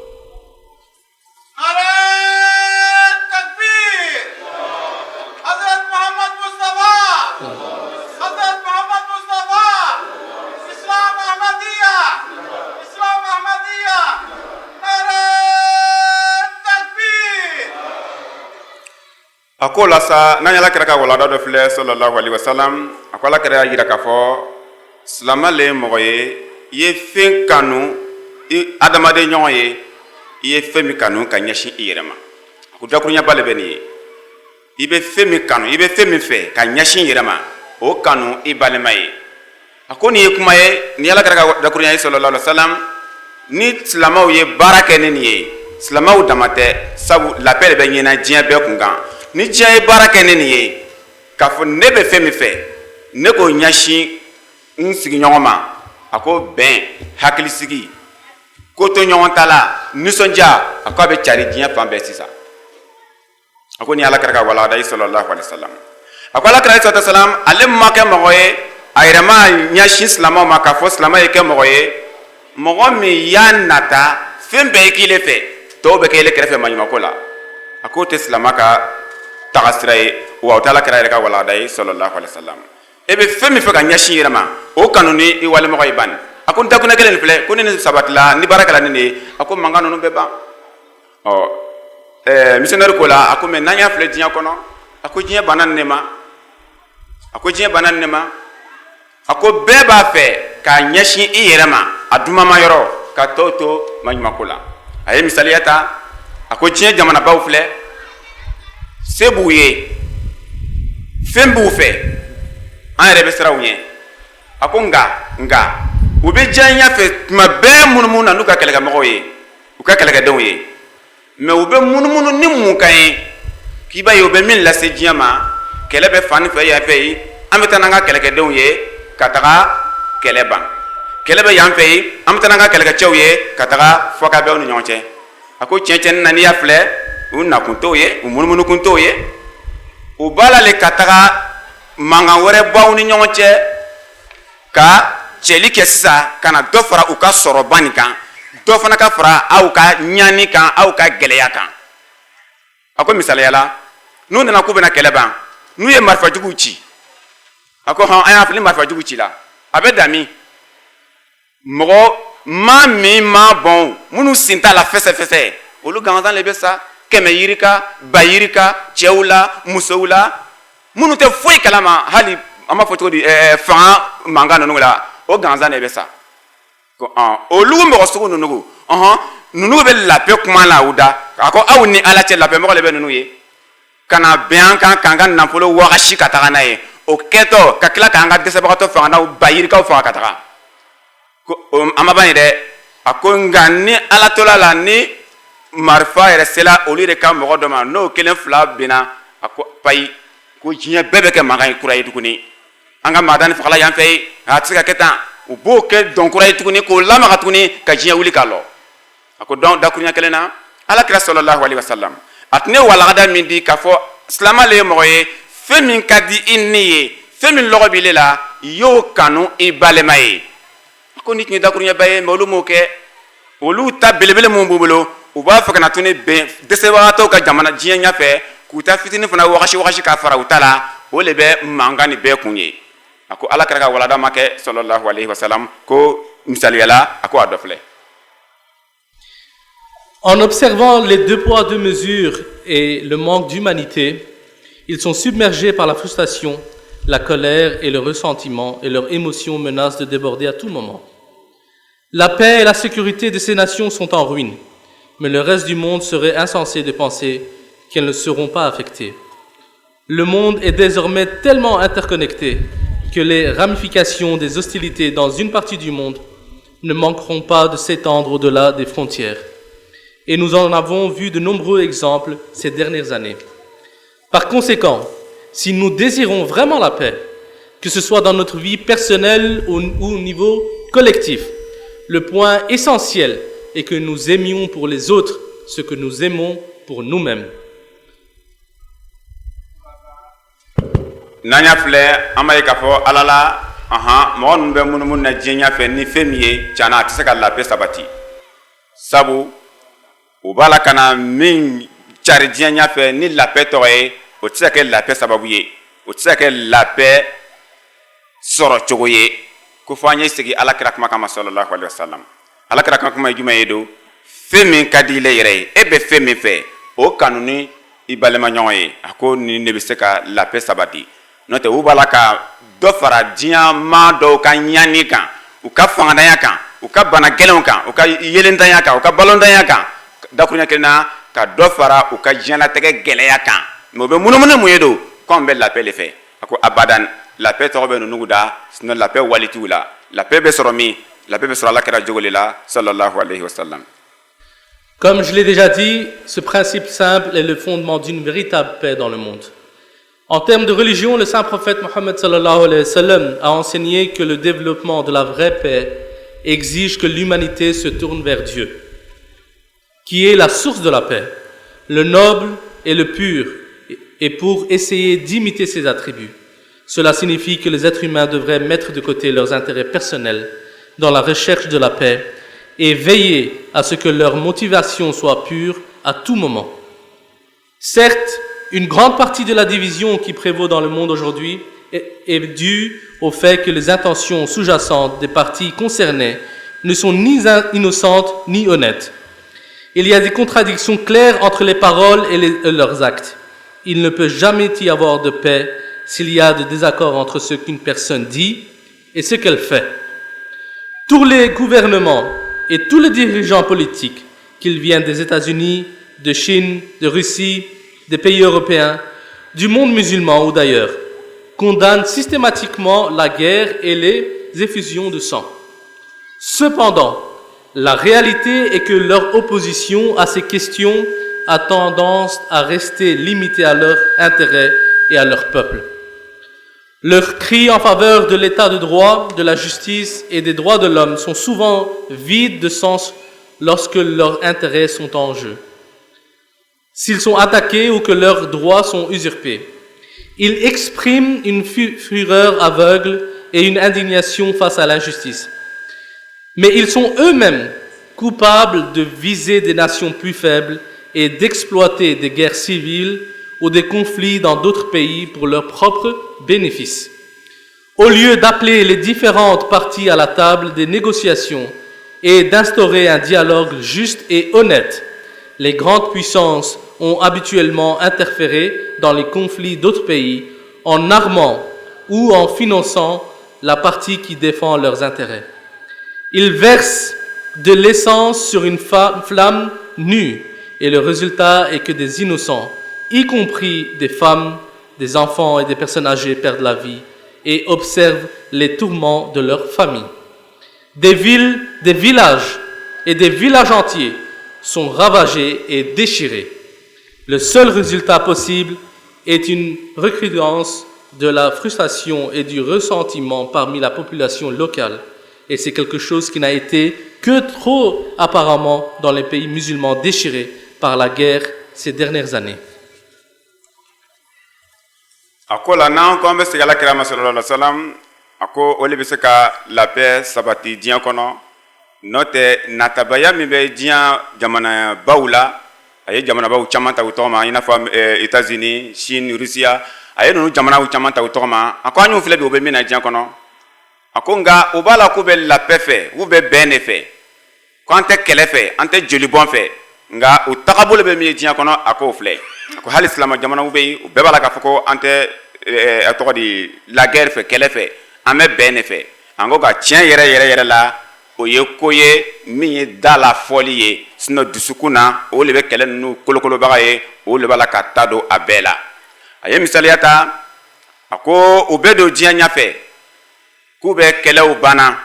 A ko la sa n'an yala kɛra ka walanda dɔ filɛ sallallahu alaihi wasallam a ko ala kɛra y'a yira k'a fɔ silama le ye mɔgɔ ye i ye fɛn kanu i adamaden ɲɔgɔn ye i ye fɛn min kanu ka ɲɛsin i yɛrɛ ma a ko dakuruɲaba le bɛ nin ye i bɛ fɛn min kanu i bɛ fɛn min fɛ ka ɲɛsin i yɛrɛ ma o kanu i balima ye a ko nin ye kuma ye ni ala kɛra ka dakuruɲa ye sallallahu alaihi wasallam ni silamaw ye baara kɛ ni nin ye silamaw dama tɛ sabu lapɛ de bɛ ɲɛna diɲɛ bɛɛ kun kan ni diɲɛ ye baara kɛ ni nin ye k'a fɔ ne bɛ fɛn min fɛ ne k'o ɲɛsin n sigiɲɔgɔn ma a ko bɛn hakilisigi ko to ɲɔgɔn ta la nisɔndiya a ko a bɛ cari diɲɛ fan bɛɛ sisan a ko ni ala kɛra ka walanda ye sallallahu alaihi wasallam a ko ala kɛra sallallahu alaihi wasallam ale ma kɛ mɔgɔ ye a yɛrɛ ma ɲɛsin silamɛw ma k'a fɔ silamɛ ye kɛ mɔgɔ ye mɔgɔ min y'a nata fɛn bɛɛ ye k'ile fɛ tɔw bɛ kɛ ile kɛrɛfɛ maɲumako la a ko tɛ silamɛ ka taga sira ye wa o t'ala kɛra yɛrɛ ka walanda ye sallallahu alaihi wasallam e bɛ fɛn min fɛ ka ɲɛsin yɛrɛ ma o kanu ni i walimɔgɔ ye ban a ko n dakunɛ kelen nin filɛ ko ni nin sabatila ni baara kɛla nin de ye a ko mankan ninnu bɛ ban missionnaire ko la a ko mɛ n'an y'a filɛ diɲɛ kɔnɔ a ko diɲɛ banna nin de ma a ko diɲɛ banna nin de ma a ko bɛɛ b'a fɛ k'a ɲɛsin i yɛrɛ ma a dumama yɔrɔ ka tɔw to maɲumako la a ye misaliya ta a ko diɲɛ jamanabaw filɛ se b'u ye fɛn b'u fɛ an yɛrɛ bɛ siran u ɲɛ a ko nka u bɛ diɲɛ ɲɛfɛ tuma bɛɛ munumunu na n'u ka kɛlɛkɛmɔgɔw ye u ka kɛlɛkɛdenw ye mɛ u bɛ munumunu ni mun kan ye k'i b'a ye u bɛ min lase diɲɛ ma kɛlɛ bɛ fan ni fɛ yan fɛ yen an bɛ taa n'an ka kɛlɛkɛdenw ye ka taga kɛlɛ ban kɛlɛ bɛ yan fɛ yen an bɛ taa n'an ka kɛlɛkɛcɛw ye ka taga fɔkabɛnw ni ɲɔgɔn cɛ a ko tiɲɛ-tiɲɛni na n'i y'a filɛ u nakun t'o ye u munumunukun t'o ye u b'a la le ka taga mankan wɛrɛ b'aw ni ɲɔgɔn cɛ ka cɛli kɛ sisan ka na dɔ fara u ka sɔrɔba nin kan dɔ fana ka fara aw ka ɲani kan aw ka gɛlɛya kan a ko misaliya la n'u nana k'u bɛna kɛlɛ ban n'u ye marifajuguw ci a ko hɔn an y'a fili ni marifajugu ci la a bɛ dan min mɔgɔ ma min ma bɔn minnu sen t'a la fɛsɛfɛsɛ olu gansan de bɛ sa kɛmɛ yirika ba yirika cɛw la musow la minnu tɛ foyi kalama hali an b'a fɔ cogo di fanga mankan ninnu la o gansan de bɛ sa olu mɔgɔ sugu ninnu ninnu bɛ lapɛ kuma la u da a ko aw ni ala cɛ lapɛ mɔgɔ de bɛ ninnu ye ka na bɛn an kan k'an ka nafolo wagasi ka taga n'a ye o kɛtɔ ka tila k'an ka dɛsɛbagatɔ fanga n'aw ba yirikaw faga ka taga ko an ma ban ye dɛ a ko nka ni ala tola la ni marifa yɛrɛ sela olu de ka mɔgɔ dɔ ma n'o kelen fila binna a ko payi ko diɲɛ bɛɛ bɛ kɛ mankan ye kura ye tuguni an ka maadani fagala yan fɛ yen a tɛ se ka kɛ tan u b'o kɛ dɔn kura ye tuguni k'o lamaga tuguni ka diɲɛ wuli k'a lɔ a ko dɔn dakuruɲa kelen na ala kira sallallahu alaihi wasallam a tun ye walagada min di k'a fɔ silama le ye mɔgɔ ye fɛn min ka di i ni ye fɛn min lɔgɔ b'ile la y'o kanu i balima ye a ko ni tun ye dakuruɲaba ye mɛ olu m'o kɛ olu ta belebele mun b'u bolo u b'a fɛ ka na tun ni bɛn dɛsɛbagatɔw ka jamana diɲɛ ɲɛfɛ k'u ta fitinin fana wagasi k'a fara u ta la o le bɛ mankan ni bɛɛ kun ye a ko ala kɛra ka walada ma kɛ sallallahu alaihi wasallam ko misaliyala a ko a dɔ filɛ. En observant les deux poids, deux mesures et le manque d'humanité, ils sont submergés par la frustration, la colère et le ressentiment, et leurs émotions menacent de déborder à tout moment. La paix et la sécurité de ces nations sont en ruine, mais le reste du monde serait insensé de penser qu'elles ne seront pas affectées. Le monde est désormais tellement interconnecté que les ramifications des hostilités dans une partie du monde ne manqueront pas de s'étendre au-delà des frontières. Et nous en avons vu de nombreux exemples ces dernières années. Par conséquent, si nous désirons vraiment la paix, que ce soit dans notre vie personnelle ou au niveau collectif. Le point essentiel est que nous aimions pour les autres ce que nous aimons pour nous-mêmes. Nanya filɛ an b'a ye k'a fɔ Ala la mɔgɔ ninnu bɛ munumunu na diɲɛ ɲɛfɛ ni fɛn min ye tiɲɛna a tɛ se ka labɛn sabati sabu u b'a la ka na min cari diɲɛ ɲɛfɛ ni labɛn tɔgɔ ye o tɛ se ka kɛ labɛn sababu ye o tɛ se ka kɛ labɛn sɔrɔ cogo ye ko fɔ an ye segin Alakira kuma kama sallallahu alaihi wasallam Alakira ka kuma ye jumɛn ye do fɛn min ka di i la yɛrɛ ye e bɛ fɛn min fɛ o kanu ni i balimaɲɔgɔn ye a ko nin de bɛ se ka labɛn sabati n'o tɛ u b'a la ka dɔ fara diɲɛ maa dɔw ka ɲani kan u ka fangadanya kan u ka bana gɛlɛnw kan u ka yelentanya kan u ka balɔntanya kan dakuruɲɛ kelen na ka dɔ fara u ka diɲɛlatigɛ gɛlɛya kan mais u bɛ munumunu mun ye do k'anw bɛ labɛn de fɛ a ko abadan labɛn tɔgɔ bɛ ninnu da sinon labɛn wali t'u la labɛn bɛ sɔrɔ min labɛn bɛ sɔrɔ Alakira jogo de la sallallahu alayhi wa sallam. Comme je l'ai déjà dit, ce principe simple est le fondement d'une véritable paix dans le monde. En termes de religion, le saint prophète Mohammed sallallahu alayhi wa sallam a enseigné que le développement de la vraie paix exige que l'humanité se tourne vers Dieu, qui est la source de la paix, le noble et le pur, et pour essayer d'imiter ses attributs. Cela signifie que les êtres humains devraient mettre de côté leurs intérêts personnels dans la recherche de la paix et veiller à ce que leur motivation soit pure à tout moment. Certes, une grande partie de la division qui prévaut dans le monde aujourd'hui est due au fait que les intentions sous-jacentes des parties concernées ne sont ni innocentes ni honnêtes. Il y a des contradictions claires entre les paroles et leurs actes. Il ne peut jamais y avoir de paix s'il y a de désaccord entre ce qu'une personne dit et ce qu'elle fait. Tous les gouvernements et tous les dirigeants politiques, qu'ils viennent des États-Unis, de Chine, de Russie, des pays européens, du monde musulman ou d'ailleurs, condamnent systématiquement la guerre et les effusions de sang. Cependant, la réalité est que leur opposition à ces questions a tendance à rester limitée à leur intérêt et à leur peuple. Leurs cris en faveur de l'état de droit, de la justice et des droits de l'homme sont souvent vides de sens lorsque leurs intérêts sont en jeu. S'ils sont attaqués ou que leurs droits sont usurpés, ils expriment une fureur aveugle et une indignation face à l'injustice. Mais ils sont eux-mêmes coupables de viser des nations plus faibles et d'exploiter des guerres civiles ou des conflits dans d'autres pays pour leurs propres bénéfices. Au lieu d'appeler les différentes parties à la table des négociations et d'instaurer un dialogue juste et honnête, les grandes puissances ont habituellement interféré dans les conflits d'autres pays en armant ou en finançant la partie qui défend leurs intérêts. Ils versent de l'essence sur une flamme nue et le résultat est que des innocents, y compris des femmes, des enfants et des personnes âgées perdent la vie et observent les tourments de leur famille. Des villes, des villages et des villages entiers sont ravagés et déchirés. Le seul résultat possible est une recrudescence de la frustration et du ressentiment parmi la population locale. Et c'est quelque chose qui n'a été que trop apparemment dans les pays musulmans déchirés par la guerre ces dernières années. Ako la n'an ko an bɛ segin Alakira ma sallallahu alaihi wa sallam a ko o de bɛ se ka labɛn sabati diɲɛ kɔnɔ n'o tɛ natabaya min bɛ diɲɛ jamanabaw la a ye jamanabaw caman ta u tɔgɔ ma i n'a fɔ États-Unis, Chine, Russia a ye ninnu jamanaw caman ta u tɔgɔ ma a ko an y'u filɛ bi u bɛ min na diɲɛ kɔnɔ a ko nka u b'a la k'u bɛ labɛn fɛ u bɛ bɛn de fɛ ko an tɛ kɛlɛ fɛ an tɛ jolibɔn fɛ nka u tagabolo bɛ min ye diɲɛ kɔnɔ a k'o filɛ a ko hali silamɛ jamanaw bɛ yen u bɛɛ b'a la k'a fɔ ko an tɛ a tɔgɔ di la guerre fɛ kɛlɛ fɛ an bɛ bɛn de fɛ an ko ka tiɲɛ yɛrɛ la o ye ko ye min ye da la fɔli ye sinon dusukun na o de bɛ kɛlɛ ninnu kolokolobaga ye o de b'a la ka ta don a bɛɛ la a ye misaliya ta a ko u bɛ don diɲɛ ɲɛfɛ k'u bɛ kɛlɛw banna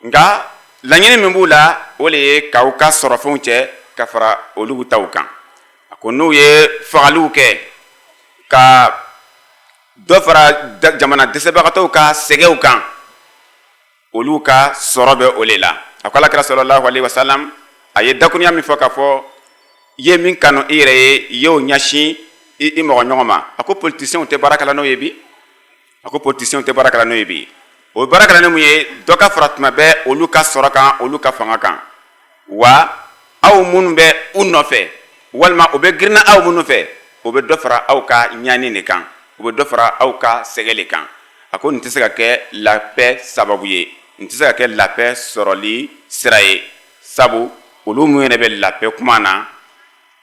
nka laɲini min b'u la o de ye k'aw ka sɔrɔfɛnw cɛ ka fara olu taw kan a ko n'u ye fagaliw kɛ ka dɔ fara jamana dɛsɛbagatɔw ka sɛgɛw kan olu ka sɔrɔ bɛ o le la a ko alakira sallallahu alaihi wasallam a ye dakuruya min fɔ k'a fɔ i ye min kanu i yɛrɛ ye i y'o ɲɛsin i mɔgɔ ɲɔgɔn ma a ko politiciens tɛ baara kɛla n'o ye bi a ko politiciens tɛ baara kɛla n'o ye bi o baara kɛla ni mun ye dɔ ka fara tuma bɛɛ olu ka sɔrɔ kan olu ka fanga kan wa aw minnu bɛ u nɔfɛ walima o bɛ girinna aw minnu fɛ o bɛ dɔ fara aw ka ɲani de kan o bɛ dɔ fara aw ka sɛgɛ de kan a ko nin tɛ se ka kɛ la paix sababu ye nin tɛ se ka kɛ la paix sɔrɔli sira ye sabu olu minnu yɛrɛ bɛ la paix kuma na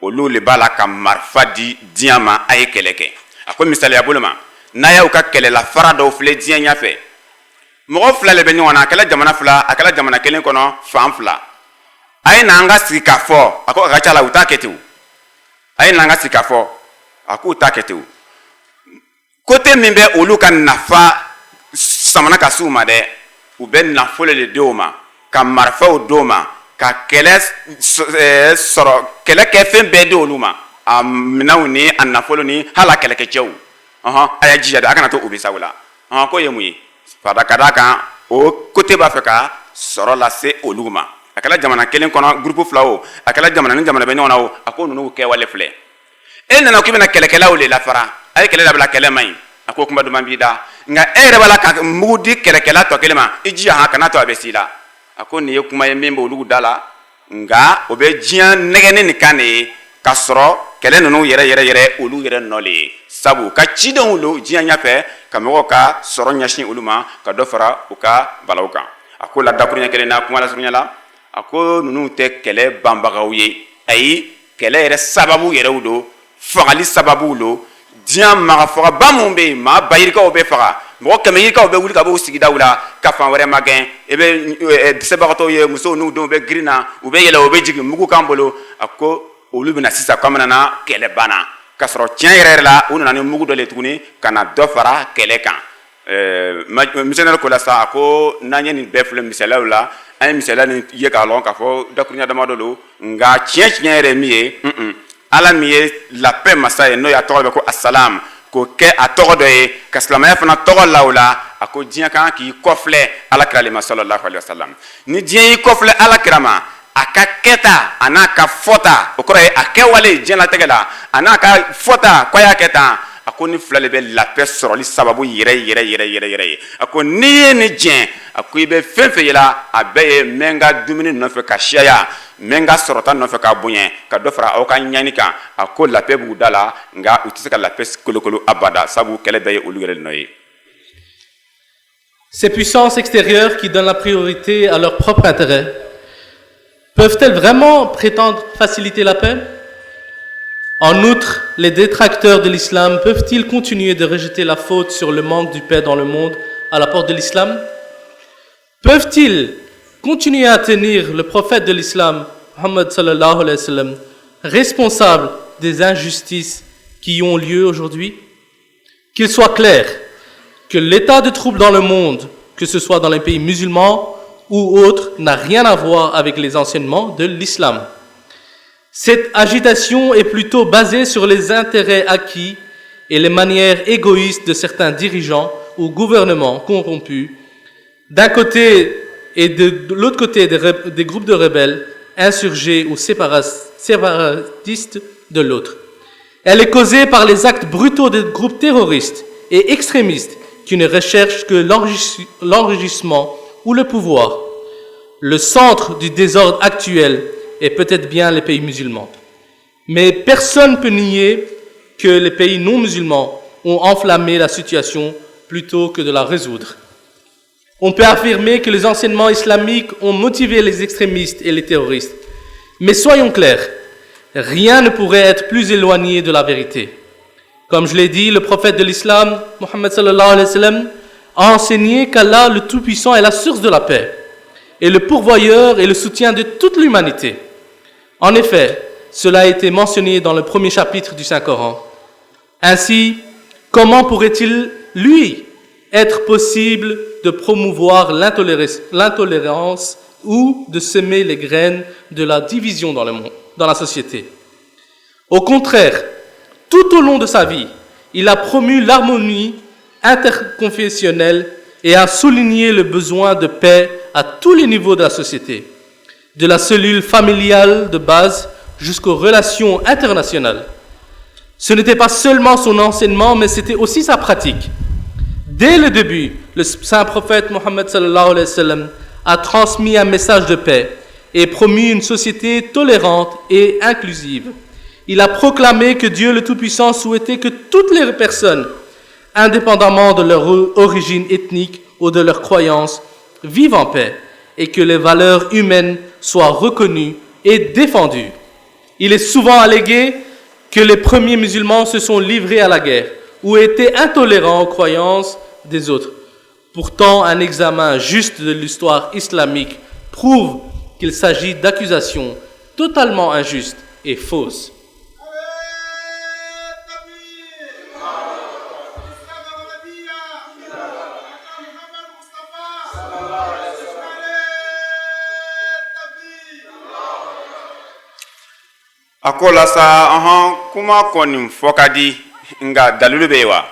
olu le b'a la ka marifa di diɲɛ ma a ye kɛlɛ kɛ a ko misaliya bolo ma n'a y'aw ka kɛlɛla fara dɔw filɛ diɲɛ ɲɛfɛ mɔgɔ fila le bɛ ɲɔgɔn na a kɛla jamana fila a kɛla jamana kelen kɔnɔ fan fila a ye n'an ka sigi k'a fɔ a ko a ka ca la u t'a kɛ ten a ye n'an ka sigi k'a fɔ a k'u t'a kɛ ten côté min bɛ olu ka nafa samana ka s'u ma dɛ u bɛ nafolo le di o ma ka marifaw di o ma ka kɛlɛ sɔrɔ kɛlɛ kɛ fɛn bɛɛ di olu ma a minɛnw ni a nafolo ni hali a kɛlɛkɛcɛw a y'a jija de a kana to u bɛ sago la k'o ye mun ye ka d'a kan o côté b'a fɛ ka sɔrɔ lase olu ma a kɛla jamana kelen kɔnɔ groupe fila o a kɛla jamana ni jamana bɛ ɲɔgɔn na o a ko ninnu kɛwale filɛ e nana k'i bɛna kɛlɛkɛlaw le lafara a ye kɛlɛ dabila kɛlɛ man ɲi a ko kuma duman b'i da nka e yɛrɛ b'a la ka mugu di kɛlɛkɛla tɔ kelen ma i jija kana to a bɛ s'i la a ko nin ye kuma ye min bɛ olu da la nka o bɛ diɲɛ nɛgɛnni nin kan de ye ka sɔrɔ kɛlɛ ninnu yɛrɛ olu yɛrɛ nɔ le ye sabu ka cidenw lo diɲɛ ɲɛfɛ ka mɔgɔw ka sɔrɔ ɲɛsin olu ma ka dɔ fara u ka balaw kan a ko la dakuruɲɛ kelen na kuma lasurunya la a ko ninnu tɛ kɛlɛ banbagaw ye ayi kɛlɛ yɛrɛ sababu yɛrɛw do fagali sababu lo diɲɛ magafagaba mun bɛ yen maa bayirikaw bɛ faga mɔgɔ kɛmɛ yirikaw bɛ wuli ka bɔ u sigidaw la ka fan wɛrɛ ma gɛn i bɛ dɛsɛbagatɔw ye musow n'u denw bɛ girin na u bɛ yɛlɛ u bɛ jigin mugu kan bolo a ko olu bɛna sisan k'an bɛna na kɛlɛ banna k'a sɔrɔ tiɲɛ yɛrɛ la u nana ni mugu dɔ le tuguni ka na dɔ fara kɛlɛ kan missionnaire ko la sa a ko n'an ye nin bɛɛ filɛ misaliyaw la an ye misaliya nin ye k'a lɔn k'a fɔ dakuruɲa damadɔ lo nka tiɲɛ yɛrɛ min ye ala min ye la paix masa ye n'o y'a tɔgɔ bɛ ko asalam k'o kɛ a tɔgɔ dɔ ye ka silamɛya fana tɔgɔ la o la a ko diɲɛ kan k'i kɔfilɛ alakira le ma sallallahu alaihi wasallam ni diɲɛ y'i kɔfilɛ alakira ma a ka kɛta a n'a ka fɔta o kɔrɔ ye a kɛwale diɲɛlatigɛ la a n'a ka fɔta k'a y'a kɛ tan a ko ni fila de bɛ la paix sɔrɔli sababu yɛrɛ ye a ko n'i ye nin diɲɛ a ko i bɛ fɛn fɛn yela a bɛɛ ye n bɛ n ka dumuni nɔfɛ ka siyaya n bɛ n ka sɔrɔta nɔfɛ ka bonya ka dɔ fara aw ka ɲani kan a ko la paix b'u da la nka u tɛ se ka la paix kolokolo abada sabu kɛlɛ bɛɛ ye olu yɛrɛ nɔ ye. Ces puissances extérieures qui donnent la priorité à leur propre intérêt, peuvent-elles vraiment prétendre faciliter la paix? En outre, les détracteurs de l'islam peuvent-ils continuer de rejeter la faute sur le manque de paix dans le monde à la porte de l'islam? Peuvent-ils continuer à tenir le prophète de l'islam, Muhammad sallallahu alayhi wa sallam, responsable des injustices qui ont lieu aujourd'hui? Qu'il soit clair que l'état de trouble dans le monde, que ce soit dans les pays musulmans ou autres, n'a rien à voir avec les enseignements de l'islam. Cette agitation est plutôt basée sur les intérêts acquis et les manières égoïstes de certains dirigeants ou gouvernements corrompus, d'un côté et de l'autre côté des groupes de rebelles, insurgés ou séparatistes de l'autre. Elle est causée par les actes brutaux des groupes terroristes et extrémistes qui ne recherchent que l'enrichissement ou le pouvoir. Le centre du désordre actuel est peut-être bien les pays musulmans. Mais personne ne peut nier que les pays non musulmans ont enflammé la situation plutôt que de la résoudre. On peut affirmer que les enseignements islamiques ont motivé les extrémistes et les terroristes. Mais soyons clairs, rien ne pourrait être plus éloigné de la vérité. Comme je l'ai dit, le prophète de l'islam, Muhammad sallallahu alayhi wa sallam, a enseigné qu'Allah, le Tout-Puissant, est la source de la paix et le pourvoyeur et le soutien de toute l'humanité. En effet, cela a été mentionné dans le premier chapitre du Saint-Coran. Ainsi, comment pourrait-il, lui, être possible de promouvoir l'intolérance ou de semer les graines de la division dans le monde, dans la société? Au contraire, tout au long de sa vie, il a promu l'harmonie interconfessionnelle et a souligné le besoin de paix à tous les niveaux de la société, de la cellule familiale de base jusqu'aux relations internationales. Ce n'était pas seulement son enseignement, mais c'était aussi sa pratique. Dès le début, le saint prophète Mohammed sallallahu alayhi wa sallam a transmis un message de paix et promu une société tolérante et inclusive. Il a proclamé que Dieu le Tout-Puissant souhaitait que toutes les personnes, indépendamment de leur origine ethnique ou de leur croyance, vivent en paix et que les valeurs humaines soient reconnues et défendues. Il est souvent allégué que les premiers musulmans se sont livrés à la guerre ou étaient intolérants aux croyances des autres. Pourtant, un examen juste de l'histoire islamique prouve qu'il s'agit d'accusations totalement injustes et fausses. Akola sa kuma kɔni fɔ ka di nga dalilu bɛ yen wa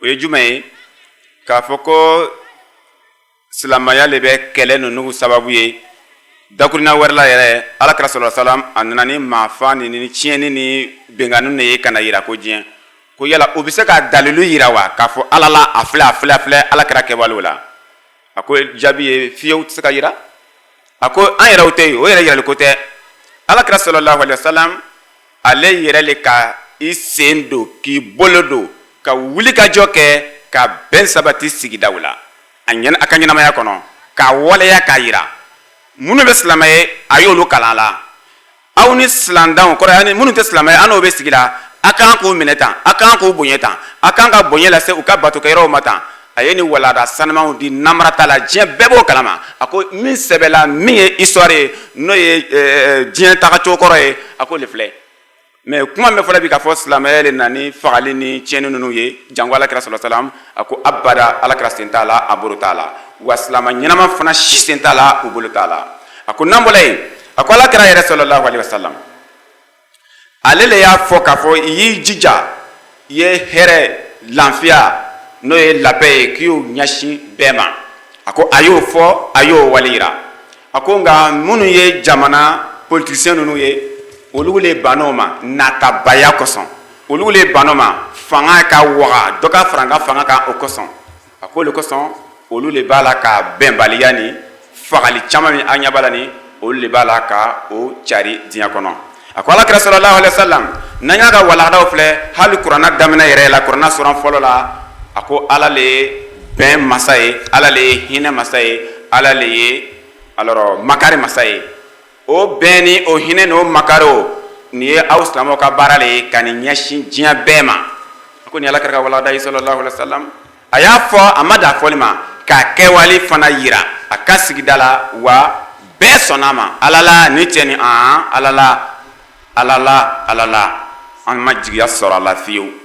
o ye jumɛn ye k'a fɔ ko silamaya le bɛ kɛlɛ ninnu sababu ye dakuruna wɛrɛ la yɛrɛ alakira sallallahu alaihi wasallam a nana ni maafa ni tiɲɛni ni bɛnkanni de ye ka na yira ko diɲɛ ko yala o bɛ se ka dalilu yira wa k'a fɔ ala la a filɛ alakira kɛwalew la a ko jaabi ye fiyewu tɛ se ka yira a ko an yɛrɛw tɛ yen o yɛrɛ yirali ko tɛ alakira sallallahu alaihi wasallam ale yɛrɛ le ka i sen don k'i bolo don ka wuli ka jɔ kɛ ka bɛn sabati sigidaw la a ka ɲɛnamaya kɔnɔ ka waleya k'a yira minnu bɛ silamɛ ye a y'olu kalan la aw ni silandanw kɔrɔ ani minnu tɛ silamɛ ye an n'o bɛ sigi la a kan k'u minɛ tan a kan k'u bonya tan a kan ka bonya lase u ka batokɛyɔrɔw ma tan a ye ni walada sanumanw di namarata la diɲɛ bɛɛ b'o kalama a ko min sɛbɛla min ye histoire ye n'o ye diɲɛ tagacogo kɔrɔ ye a ko le filɛ mais kuma min fɔra bi k'a fɔ silamɛya le na ni fagali ni tiɲɛni ninnu ye jango alakira sallallahu alaihi wasallam a ko abada alakira sen t'a la a bolo t'a la wa silama ɲɛnama fana si sen t'a la u bolo t'a la a ko n'an bɔra yen a ko alakira yɛrɛ sallallahu alaihi wasallam ale le y'a fɔ k'a fɔ i y'i jija i ye hɛrɛ lafiya n'o ye labɛn ye k'i y'o ɲɛsin bɛɛ ma a ko a y'o fɔ a y'o wale yira a ko nka minnu ye jamana politisiyɛn ninnu ye olu le bann'o ma natabaya kosɔn olu le bann'o ma fanga ka waga dɔ ka fara n ka fanga kan o kosɔn a ko o le kosɔn olu le b'a la ka bɛnbaliya ni fagali caman min an ɲɛ b'a la ni olu le b'a la ka o cari diɲɛ kɔnɔ a ko alakira sallallahu alaihi wasallam n'an y'a ka waladaw filɛ hali kuranna daminɛ yɛrɛ la kuranna sɔrɔ fɔlɔ la a ko ala le ye bɛn masa ye ala le ye hinɛ masa ye ala le ye alors makari masa ye o bɛn ni o hinɛ ni o makari o nin ye aw silamɛw ka baara le ye ka nin ɲɛsin diɲɛ bɛɛ ma a ko nin alakira ka walada ye sallallahu alaihi wasallam a y'a fɔ a ma dan fɔli ma k'a kɛwale fana yira a ka sigida la wa bɛɛ sɔnna a ma ala la ni cɛ ni ala la an ma jigiya sɔrɔ a la fiyewu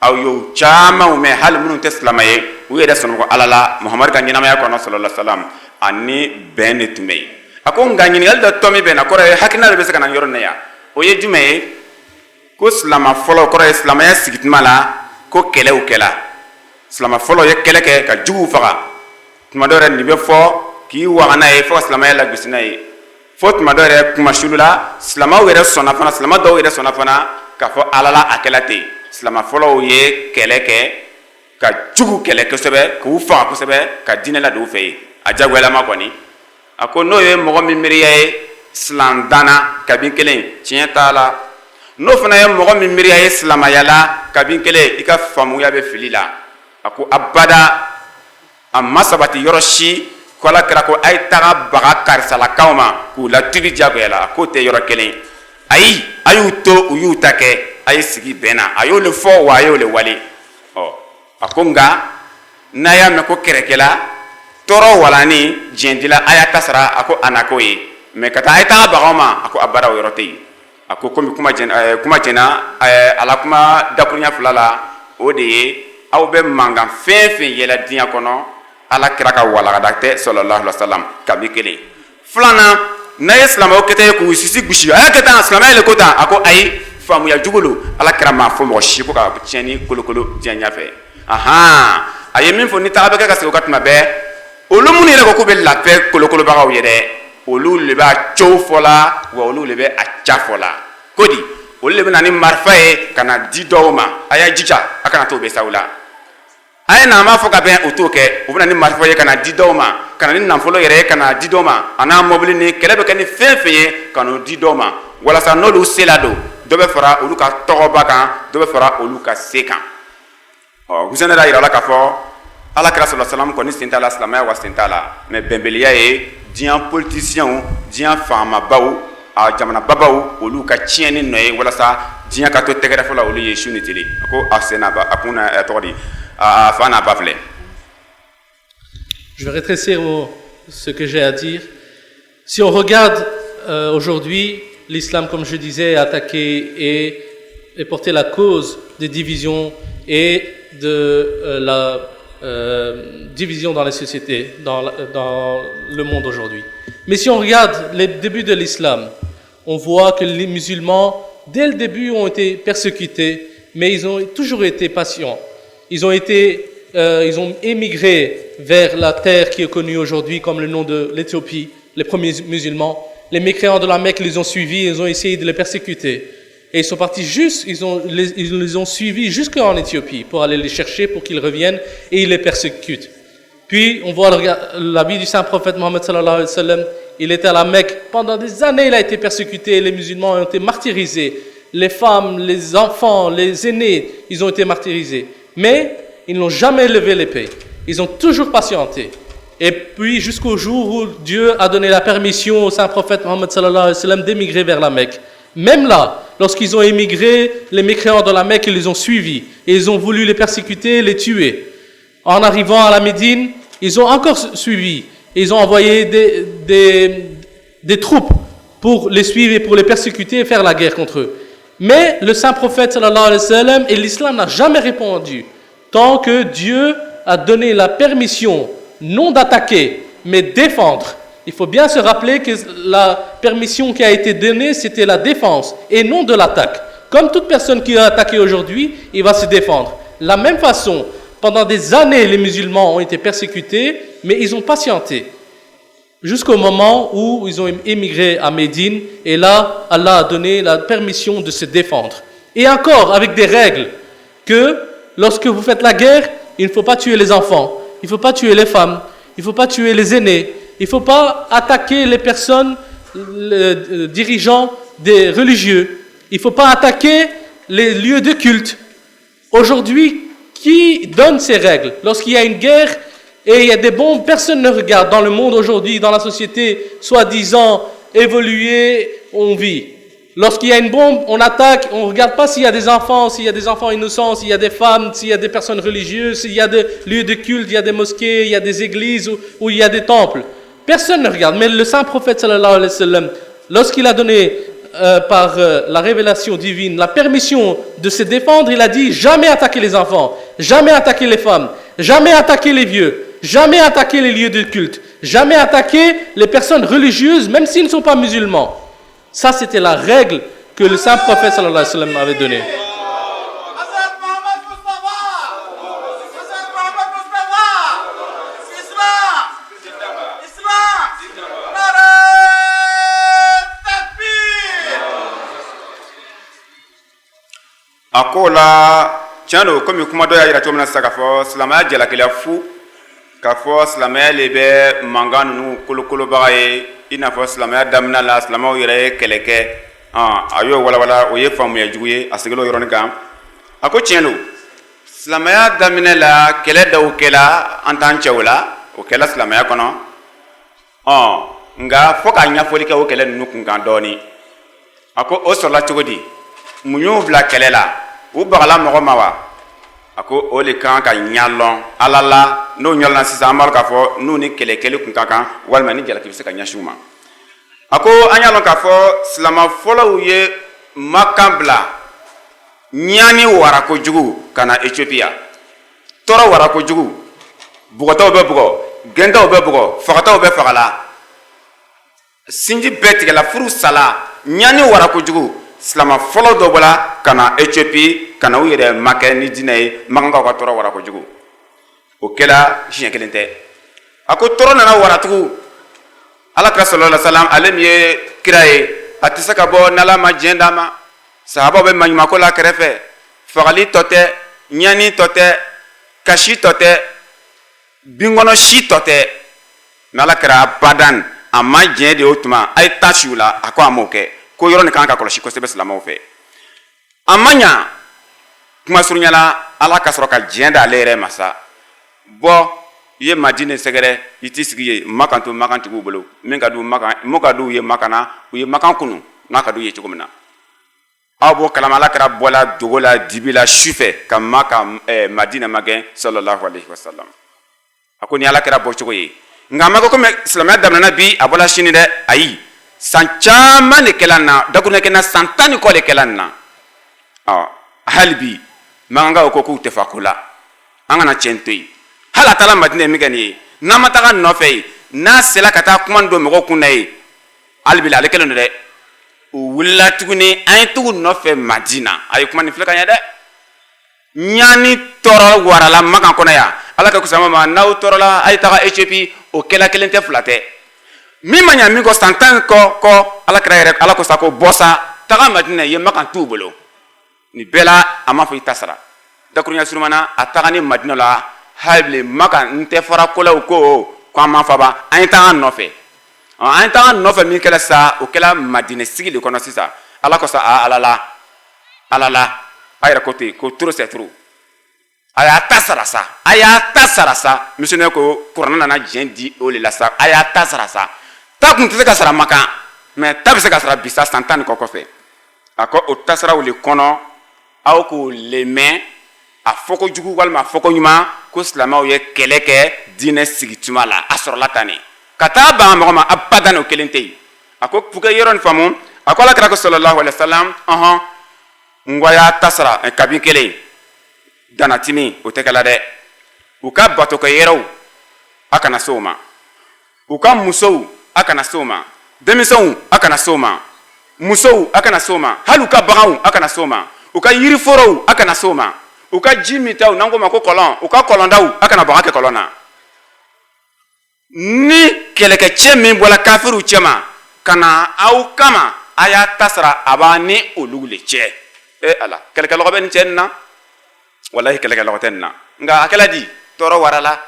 aw y'o camanw mɛn hali minnu tɛ silamɛ ye u yɛrɛ sɔnna ko ala la muhamadu ka ɲɛnamaya kɔnɔ sallallahu alaihi wasallam ani bɛn de tun bɛ yen a ko nka ɲininkali dɔ tɔ min bɛ na kɔrɔ ye hakilina de bɛ se ka na yɔrɔ nin yan o ye jumɛn ye ko silama fɔlɔ kɔrɔ ye silamɛya sigi tuma la ko kɛlɛw kɛla silama fɔlɔ ye kɛlɛ kɛ ka juguw faga tuma dɔ yɛrɛ nin bɛ fɔ k'i waga n'a ye fo ka silamɛya lagosi n'a ye fo tuma dɔ yɛrɛ kuma sulu la silamaw yɛrɛ sɔnna fana silama dɔw yɛrɛ sɔnna fana k'a fɔ ala la a kɛla ten silama fɔlɔw ye kɛlɛ kɛ ka jugu kɛlɛ kosɛbɛ k'u faga kosɛbɛ ka diinɛ ladon u fɛ yen a jagoyalama kɔni a ko n'o ye mɔgɔ min miiriya ye silan danna kabini kelen tiɲɛ t'a la n'o fana ye mɔgɔ min miiriya ye silamaya la kabini kelen i ka faamuya bɛ fili la a ko abada a ma sabati yɔrɔ si ko ala kɛra ko a ye taga baga karisalakaw ma k'u latubi jagoya la a k'o tɛ yɔrɔ kelen ayi a y'u to u y'u ta kɛ a ye sigi bɛn na a y'o le fɔ wa a y'o le wale a ko nka n'a y'a mɛn ko kɛrɛkɛla tɔɔrɔ walani diɲɛdila a y'a ta sara a ko a na k'o ye mɛ ka taa a ye taga bagaw ma a ko a bara o yɔrɔ tɛ yen a ko komi kuma jɛna ala kuma dakurunya fila la o de ye aw bɛ mankan fɛn fɛn yɛlɛ diɲɛ kɔnɔ ala kira ka walagada tɛ sallallahu alaihi wasallam kabi kelen filanan n'a ye silamɛw kɛtɛ ye k'u sisi gosi a y'a kɛ tan silamɛya le ko tan a ko ayi faamuya jugu lo ala kira m'a fɔ mɔgɔ si ko ka tiɲɛni kolokolo diɲɛ ɲɛfɛ a ye min fɔ ni taga bɛ kɛ ka segin o ka tuma bɛɛ olu minnu yɛrɛ ko k'u bɛ la paix kolokolobagaw ye dɛ olu le b'a cow fɔ la wa olu le bɛ a ca fɔ la ko di olu le bɛ na ni marifa ye ka na di dɔw ma a y'a jija a kana t'o bɛ saw la a ye na an b'a fɔ ka bɛn o t'o kɛ o bɛ na ni marifa ye ka na di dɔw ma ka na ni nafolo yɛrɛ ye ka na di dɔw ma a n'a mɔbili ni kɛlɛ bɛ kɛ ni fɛn fɛn ye ka n'o di dɔw ma walasa n'olu se la don dɔ bɛ fara olu ka tɔgɔba kan dɔ bɛ fara olu ka se kan Hussein yɛrɛ yira la k'a fɔ Alakira sallallahu alaihi wasallam kɔni sen t'a la silamɛya wa sen t'a la mais bɛnbaliya ye diɲɛ politisiyɛnw diɲɛ faamabaw a jamanababaw olu ka tiɲɛni nɔ ye walasa diɲɛ ka to tɛgɛrɛfɛ la olu ye su ni tile ko a sen n'a ba a kun na tɔgɔ di a fa n'a ba filɛ. Je vais rétrécir ce que j'ai à dire. Si on regarde aujourd'hui, l'islam, comme je disais, est attaqué et porté la cause des divisions et de la division dans les sociétés, dans le monde aujourd'hui. Mais si on regarde les débuts de l'islam, on voit que les musulmans, dès le début, ont été persécutés, mais ils ont toujours été patients. Ils ont émigré vers la terre qui est connue aujourd'hui comme le nom de l'Éthiopie, les premiers musulmans. Les mécréants de la Mecque les ont suivis, ils ont essayé de les persécuter. Et ils sont partis ils les ont suivis jusqu'en Éthiopie pour aller les chercher, pour qu'ils reviennent, et ils les persécutent. Puis, on voit la vie du saint prophète Mohammed sallallahu alayhi wa sallam. Il était à la Mecque. Pendant des années, il a été persécuté. Les musulmans ont été martyrisés. Les femmes, les enfants, les aînés, ils ont été martyrisés. Mais ils n'ont jamais levé l'épée. Ils ont toujours patienté. Et puis, jusqu'au jour où Dieu a donné la permission au saint prophète Mohammed sallallahu alayhi wa sallam d'émigrer vers la Mecque. Même là, lorsqu'ils ont émigré, les mécréants de la Mecque, ils les ont suivis. Et ils ont voulu les persécuter, les tuer. En arrivant à la Médine, ils ont encore suivi. Ils ont envoyé des troupes pour les suivre et pour les persécuter et faire la guerre contre eux. Mais le saint prophète sallallahu alayhi wa sallam et l'islam n'a jamais répondu tant que Dieu a donné la permission non d'attaquer, mais défendre. Il faut bien se rappeler que la permission qui a été donnée, c'était la défense et non de l'attaque. Comme toute personne qui a attaqué aujourd'hui, il va se défendre. De la même façon, pendant des années, les musulmans ont été persécutés, mais ils ont patienté. Jusqu'au moment où ils ont émigré à Médine, et là, Allah a donné la permission de se défendre. Et encore, avec des règles, que lorsque vous faites la guerre, il ne faut pas tuer les enfants, il ne faut pas tuer les femmes, il ne faut pas tuer les aînés, il ne faut pas attaquer les personnes, les dirigeants des religieux, il ne faut pas attaquer les lieux de culte. Aujourd'hui, qui donne ces règles? Lorsqu'il y a une guerre et il y a des bombes, personne ne regarde. Dans le monde aujourd'hui, dans la société, soi-disant évoluée, on vit. Lorsqu'il y a une bombe, on attaque, on ne regarde pas s'il y a des enfants innocents, s'il y a des femmes, s'il y a des personnes religieuses, s'il y a des lieux de culte, il y a des mosquées, il y a des églises ou il y a des temples. Personne ne regarde. Mais le saint prophète sallallahu alayhi wa sallam, lorsqu'il a donné par la révélation divine la permission de se défendre, il a dit jamais attaquer les enfants, jamais attaquer les femmes, jamais attaquer les vieux, jamais attaquer les lieux de culte, jamais attaquer les personnes religieuses, même s'ils ne sont pas musulmans. Ça, c'était la règle que le saint prophète sallallahu alayhi wa sallam avait donnée. A ko la tiɲɛ don komi kuma dɔ y'a yira cogo min na sisan k'a fɔ silamɛya jalakila fu k'a fɔ silamɛya le bɛ mankan ninnu kolokolobaga ye i n'a fɔ silamɛya daminɛ la silamɛw yɛrɛ ye kɛlɛ kɛ a y'o walawala o ye faamuya jugu ye a seginna o yɔrɔnin kan a ko tiɲɛ don silamɛya daminɛ la kɛlɛ dɔw kɛla an t'an cɛw la o kɛla silamɛya kɔnɔ nka fo ka ɲɛfɔli kɛ o kɛlɛ ninnu kunkan dɔɔnin a ko o sɔrɔla cogo di mun y'u bila kɛlɛ la u bagala mɔgɔ ma wa a ko o de kan ka ɲalɔn ala la n'o ɲɔlɔnna sisan an b'a k'a fɔ n'u ni kɛlɛkɛli kun ka kan walima ni jalaki bɛ se ka ɲɛsin u ma a ko an y'a lɔn k'a fɔ silama fɔlɔw ye makan bila ɲani wara kojugu ka na Ethiopia tɔɔrɔ wara kojugu bugɔtaw bɛ bugɔ gɛntaw bɛ bugɔ fagataw bɛ fagala sinji bɛɛ tigɛla furu sala ɲani wara kojugu silama fɔlɔ dɔ bɔla ka na Ethiopie ka na u yɛrɛ makɛ ni diinɛ ye makankaw ka tɔɔrɔ wara kojugu o kɛla siɲɛ kelen tɛ a ko tɔɔrɔ nana waratugu alakira sallallahu alaihi wasallam ale min ye kira ye a tɛ se ka bɔ n'ala ma diɲɛ d'a ma sahabaw bɛ maɲumako la kɛrɛfɛ fagali tɔ tɛ ɲani tɔ tɛ kasi tɔ tɛ binkɔnɔ si tɔ tɛ mais ala kɛra badan a ma diɲɛ de o tuma a ye taa si u la a ko a m'o kɛ ko yɔrɔ nin kan ka kɔlɔsi kosɛbɛ silamɛw fɛ a ma ɲa kuma surunyala ala ka sɔrɔ ka diɲɛ d'ale yɛrɛ ma sa bɔ i ye madine sɛgɛrɛ i t'i sigi ye makan to makantigiw bolo min ka d'u ye makana u ye makan kunu n'a ka d'u ye cogo min na aw b'o kalama ala kɛra bɔla dogo la dibi la sufɛ ka madina magɛn sallallahu alaihi wasallam a ko ni ala kɛra bɔcogo ye nka a ma ko komi silamɛya daminɛna bi a bɔla sini dɛ ayi san caman de kɛla nin na dakuruɲɛ kɛ na san 10 ni kɔ de kɛla nin na hali bi mankankaw ko k'u tɛ fa ko la an kana tiɲɛ to yen hali a taara madina ye min kɛ nin ye n'an ma taga nɔfɛ yen n'a sela ka taa kuma don mɔgɔw kun na ye hali bi ale kelen don dɛ o wulila tuguni an ye tugu nɔfɛ madina a ye kuma nin filɛ ka ɲɛ dɛ ɲani tɔɔrɔ warala makan kɔnɔ yan ala ka kusama ma n'aw tɔɔrɔla a ye taga Éthiopie o kɛla kelen tɛ fila tɛ min ma ɲa min kɔ san 10 kɔ ala kɛra yɛrɛ ala ko sa ko bɔ sa taga madina ye makan t'u bolo nin bɛɛ la a ma fɔ i ta sara dakuruɲɛ surumana a taga ni madina la hali makan n tɛ fara kolaw ko an ma faba an ye taga nɔfɛ an ye taga nɔfɛ min kɛla sa o kɛla madina sigi de kɔnɔ sisan ala ko sa ala la a yɛrɛ ko ten ko trop c'est trop a y'a ta sara sa missionnaire ko kuranɛ nana diɲɛ di o de la sa a y'a ta sara sa ta kun tɛ se ka sara makan mais ta bɛ se ka sara bi sa san 10 ni kɔ kɔfɛ a ko o tasaraw le kɔnɔ aw k'o le mɛn a fɔ ko jugu walima a fɔ ko ɲuman ko silamɛw ye kɛlɛ kɛ diinɛ sigi tuma la a sɔrɔla tan ne ka taa ban mɔgɔ ma abadan o kelen tɛ yen a ko pour que yɔrɔ nin faamu a ko ala kira ko sallallahu alaihi wasallam n ko a y'a ta sara kabini kelen danatimi o tɛ kɛla dɛ u ka batokɛyɛrɛw a kana se o ma u ka musow a kana se o ma denmisɛnw a kana se o ma musow a kana se o ma hali u ka baganw a kana se o ma u ka yiriforow a kana se o ma u ka ji mitaw n'an ko ma ko kɔlɔn u ka kɔlɔndaw a kana baga kɛ kɔlɔn na ni kɛlɛkɛcɛ min bɔra kafiriw cɛma ka na aw kama a y'a ta sara a b'a ni olu le cɛ ala kɛlɛkɛlɔgɔ bɛ nin cɛ nin na wallahi kɛlɛkɛlɔgɔ tɛ nin na nka a kɛla di tɔɔrɔ warala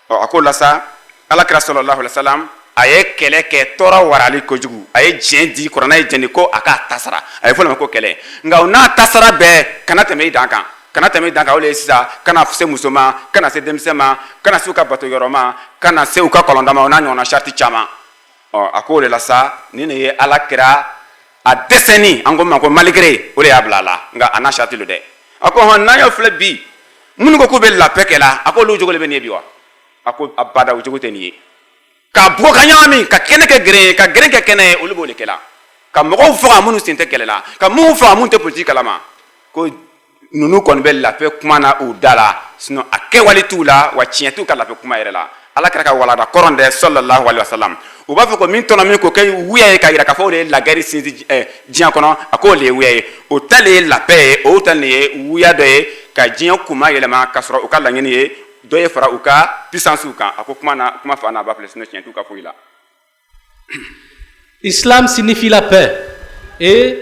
a ko la sa ala kira sallallahu alaihi wasallam a ye kɛlɛ kɛ tɔɔrɔ warali kojugu a ye diɲɛ di kuranɛ ye diɲɛ di ko a k'a ta sara a ye fɔ o ma ko kɛlɛ nka o n'a ta sara bɛɛ kana tɛmɛ i dan kan kana tɛmɛ i dan kan o de ye sisan kana se muso ma kana se denmisɛn ma kana se u ka bato yɔrɔ ma kana se u ka kɔlɔnda ma o n'a ɲɔgɔnna sariti caman a ko o de la sa nin de ye ala kira a dɛsɛni an ko min ma ko malgré o de y'a bila a la nka a n'a sariti lo dɛ a ko n'an y'o filɛ bi minnu ko k'u bɛ lapɛ kɛ la a ko olu jogo de bɛ nin ye bi wa a ko a bada o jogo tɛ nin ye ka bɔ ka ɲagami ka kɛnɛ kɛ geren ye ka geren kɛ kɛnɛ ye olu b'o de kɛ la ka mɔgɔw faga minnu sen tɛ kɛlɛ la ka minnu faga minnu tɛ politique kalama ko ninnu kɔni bɛ lapɛ kuma na u da la sinon a kɛwale t'u la wa tiɲɛ t'u ka lapɛ kuma yɛrɛ la ala kɛra ka walada kɔrɔn dɛ sallallahu alaihi wasallam u b'a fɔ ko min tɔnɔ min ko kɛ wuya ye ka yira k'a fɔ o de ye lagɛri sinsin diɲɛ kɔnɔ a ko o de ye wuya ye o ta de ye lapɛ ye o ta de ye wuya dɔ ye ka diɲɛ kuma yɛlɛma ka sɔrɔ u ka laɲini ye dɔ ye fara u ka puissance kan a ko kuma fa n'a ba filɛ sinon tiɲɛ t'u ka foyi la. Islam signifie la paix et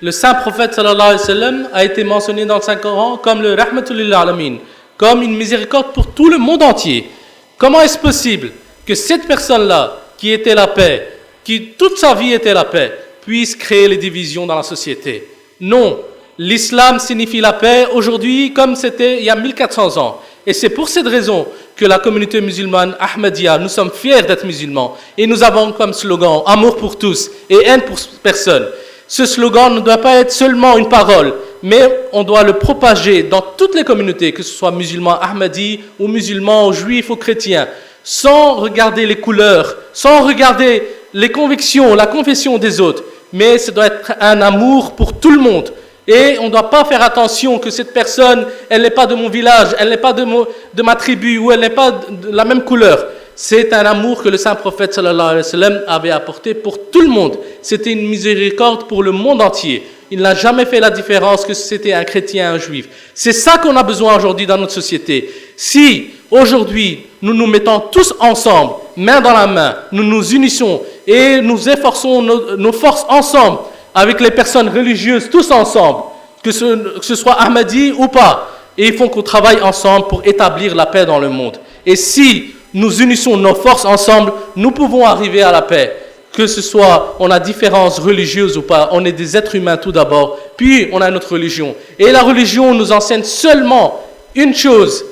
le saint prophète sallallahu alayhi wa sallam a été mentionné dans le Saint-Coran comme le rahmatul lil alamin, comme une miséricorde pour tout le monde entier. Comment est-ce possible que cette personne-là, qui était la paix, qui toute sa vie était la paix, puisse créer les divisions dans la société? Non, l'islam signifie la paix aujourd'hui comme c'était il y a 1400 ans. Et c'est pour cette raison que la communauté musulmane Ahmadiyya, nous sommes fiers d'être musulmans et nous avons comme slogan amour pour tous et haine pour personne. Ce slogan ne doit pas être seulement une parole, mais on doit le propager dans toutes les communautés, que ce soit musulmans Ahmadis ou musulmans, ou juifs ou chrétiens, sans regarder les couleurs, sans regarder les convictions, la confession des autres, mais ça doit être un amour pour tout le monde. Et on ne doit pas faire attention que cette personne, elle n'est pas de mon village, elle n'est pas de ma tribu, ou elle n'est pas de la même couleur. C'est un amour que le saint prophète sallallahu alayhi wa sallam avait apporté pour tout le monde. C'était une miséricorde pour le monde entier. Il n'a jamais fait la différence que c'était un chrétien, un juif. C'est ça qu'on a besoin aujourd'hui dans notre société. Si aujourd'hui nous nous mettons tous ensemble, main dans la main, nous nous unissons et nous efforçons nos forces ensemble avec les personnes religieuses, tous ensemble, que ce soit Ahmadi ou pas, et il faut qu'on travaille ensemble pour établir la paix dans le monde. Et si nous unissons nos forces ensemble, nous pouvons arriver à la paix. Que ce soit, on a différences religieuses ou pas, on est des êtres humains tout d'abord, puis on a notre religion. Et la religion nous enseigne seulement une chose,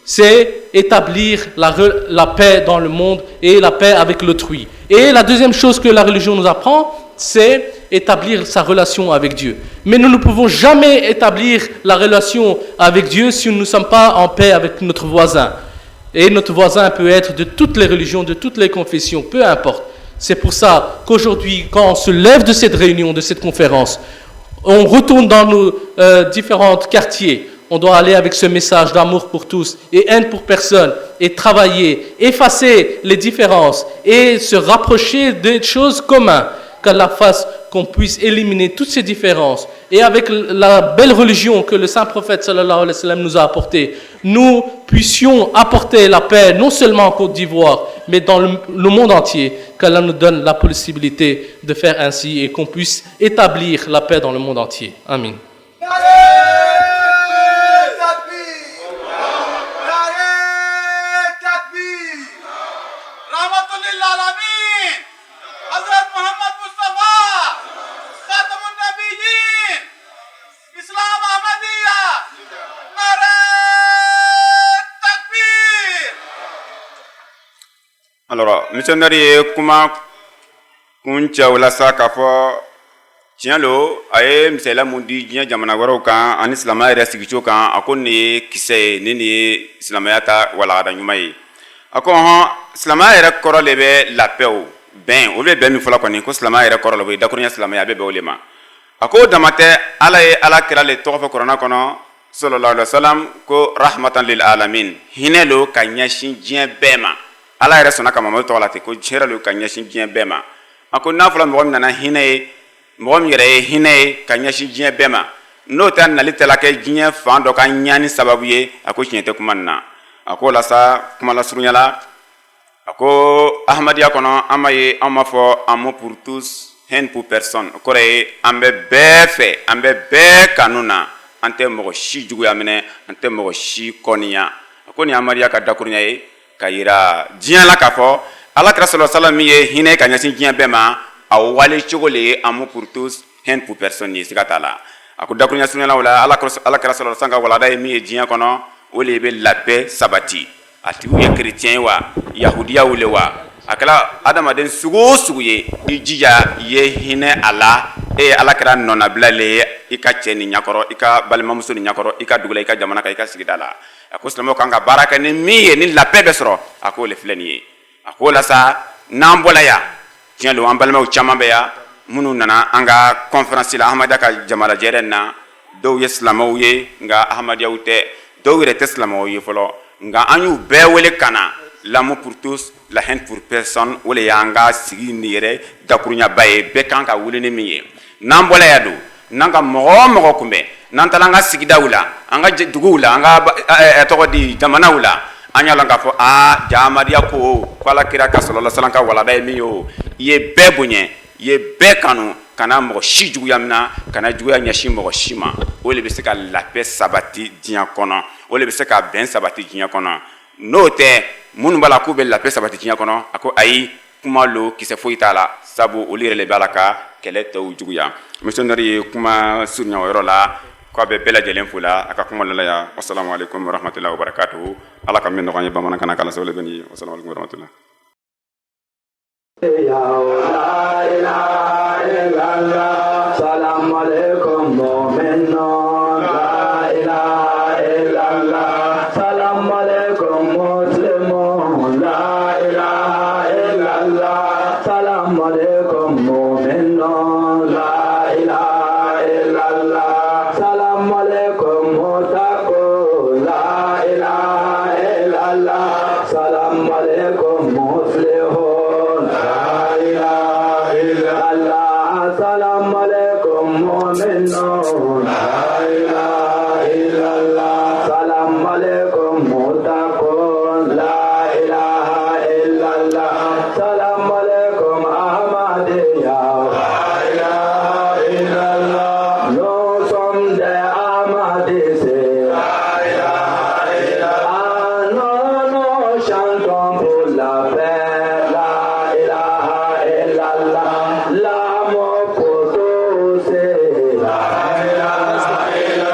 c'est établir la paix dans le monde et la paix avec l'autrui. Et la deuxième chose que la religion nous apprend, c'est établir sa relation avec Dieu. Mais nous ne pouvons jamais établir la relation avec Dieu si nous ne sommes pas en paix avec notre voisin. Et notre voisin peut être de toutes les religions, de toutes les confessions, peu importe. C'est pour ça qu'aujourd'hui, quand on se lève de cette réunion, de cette conférence, on retourne dans nos différents quartiers. On doit aller avec ce message d'amour pour tous et haine pour personne et travailler, effacer les différences et se rapprocher des choses communes. Qu'Allah fasse qu'on puisse éliminer toutes ces différences. Et avec la belle religion que le saint prophète sallallahu alayhi wa sallam nous a apportée, nous puissions apporter la paix non seulement en Côte d'Ivoire, mais dans le monde entier. Qu'Allah nous donne la possibilité de faire ainsi et qu'on puisse établir la paix dans le monde entier. Amin. Alors, missionnaire ye kuma kuncha wala sa ka fɔ tiɲɛ lo a ye misaliya mun di diɲɛ jamana wɛrɛw kan ani silamɛya yɛrɛ sigicogo kan a ko nin ye kisɛ ye ni nin ye silamɛya ta walagada ɲuman ye a ko hɔn silamɛya yɛrɛ kɔrɔ de bɛ la paix o bɛn olu bɛ bɛn min fɔla kɔni ko silamɛya yɛrɛ kɔrɔ la o ye dakuruɲɛ silamɛya a bɛ bɛn o le ma a ko o dama tɛ ala ye ala kira le tɔgɔ fɔ kuranɛ kɔnɔ sallallahu alaihi wa sallam ko rahmatan lil alamin hinɛ lo ka ɲɛsin diɲɛ bɛɛ ma ala yɛrɛ sɔnna ka mamadu tɔgɔ la ten ko hɛrɛ lo ka ɲɛsin diɲɛ bɛɛ ma a ko n'a fɔra mɔgɔ min nana hinɛ ye mɔgɔ min yɛrɛ ye hinɛ ye ka ɲɛsin diɲɛ bɛɛ ma n'o tɛ nali tɛ la kɛ diɲɛ fan dɔ ka ɲani sababu ye a ko tiɲɛ tɛ kuma nin na a ko la sa kuma lasurunya la a ko ahmadiyya kɔnɔ an ma ye an ma fɔ amour pour tous haine pour personne o kɔrɔ ye an bɛ bɛɛ fɛ an bɛ bɛɛ kanu na an tɛ mɔgɔ si juguya minɛ an tɛ mɔgɔ si kɔniya a ko nin ahmadiyya ka dakurunya ye ka yira diɲɛ la k'a fɔ alakira sallallahu alaihi wasallam min ye hinɛ ka ɲɛsin diɲɛ bɛɛ ma a wale cogo le ye amour pour tous haine pour personne ye siga t'a la a ko dakuruɲa suruɲɛlaw la alakira sallallahu alaihi wasallam ka walada ye min ye diɲɛ kɔnɔ o le bɛ la paix sabati a tigiw ye chrétien ye wa yahudiyaw le wa a kɛla adamaden sugu o sugu ye i jija i ye hinɛ a la e ye alakira nɔnabila le ye i ka cɛ ni ɲakɔrɔ i ka balimamuso ni ɲakɔrɔ i ka dugu la i ka jamana kan i ka sigida la a ko silamɛw kan ka baara kɛ ni min ye ni la paix bɛ sɔrɔ a ko le filɛ nin ye a ko la sa n'an bɔla yan tiɲɛ don an balimaw caman bɛ yan minnu nana an ka conférence la ahmadiyya ka jamalajɛrɛ na dɔw ye silamɛw ye nka ahmadiyyaw tɛ dɔw yɛrɛ tɛ silamɛw ye fɔlɔ nka an y'u bɛɛ wele ka na l'amour pour tous la haine pour personne o le y'an ka sigi nin yɛrɛ dakuruɲaba ye bɛɛ kan ka wele ni min ye n'an bɔla yan don n'an ka mɔgɔ o mɔgɔ kunbɛn n'an taara an ka sigidaw la an ka duguw la an ka tɔgɔ di jamanaw la an y'a lɔn k'a fɔ ja ahmadiyya ko alakira ka sallallahu alaihi wasallam ka walada ye min ye o i ye bɛɛ bonya i ye bɛɛ kanu kana mɔgɔ si juguya min na kana juguya ɲɛsin mɔgɔ si ma o le bɛ se ka la paix sabati diɲɛ kɔnɔ o le bɛ se ka bɛn sabati diɲɛ kɔnɔ n'o tɛ minnu b'a la k'u bɛ la paix sabati diɲɛ kɔnɔ a ko ayi kuma lo kisɛ foyi t'a la sabu olu yɛrɛ le b'a la ka kɛlɛ tɔw juguya missionnaire ye kuma surunya o yɔrɔ la k'a bɛ bɛɛ lajɛlen fo la a ka kuma la yan wassalamu alaikum warahmatullahi wabarakatuh ala ka min nɔgɔya ye bamanankan na kalanso le bɛ nin ye wassalamu alaikum warahmatullahi La ilaha illallah, salam alaikum mu'minun. La ilaha illallah, salam alaikum muslimun. La ilaha illallah, salam alaikum mu'minun. La ilaha illallah, salam alaikum muttaqun. La ilaha illallah, salam alaikum muslihun. Assalamu alaikum mu'minun. da ya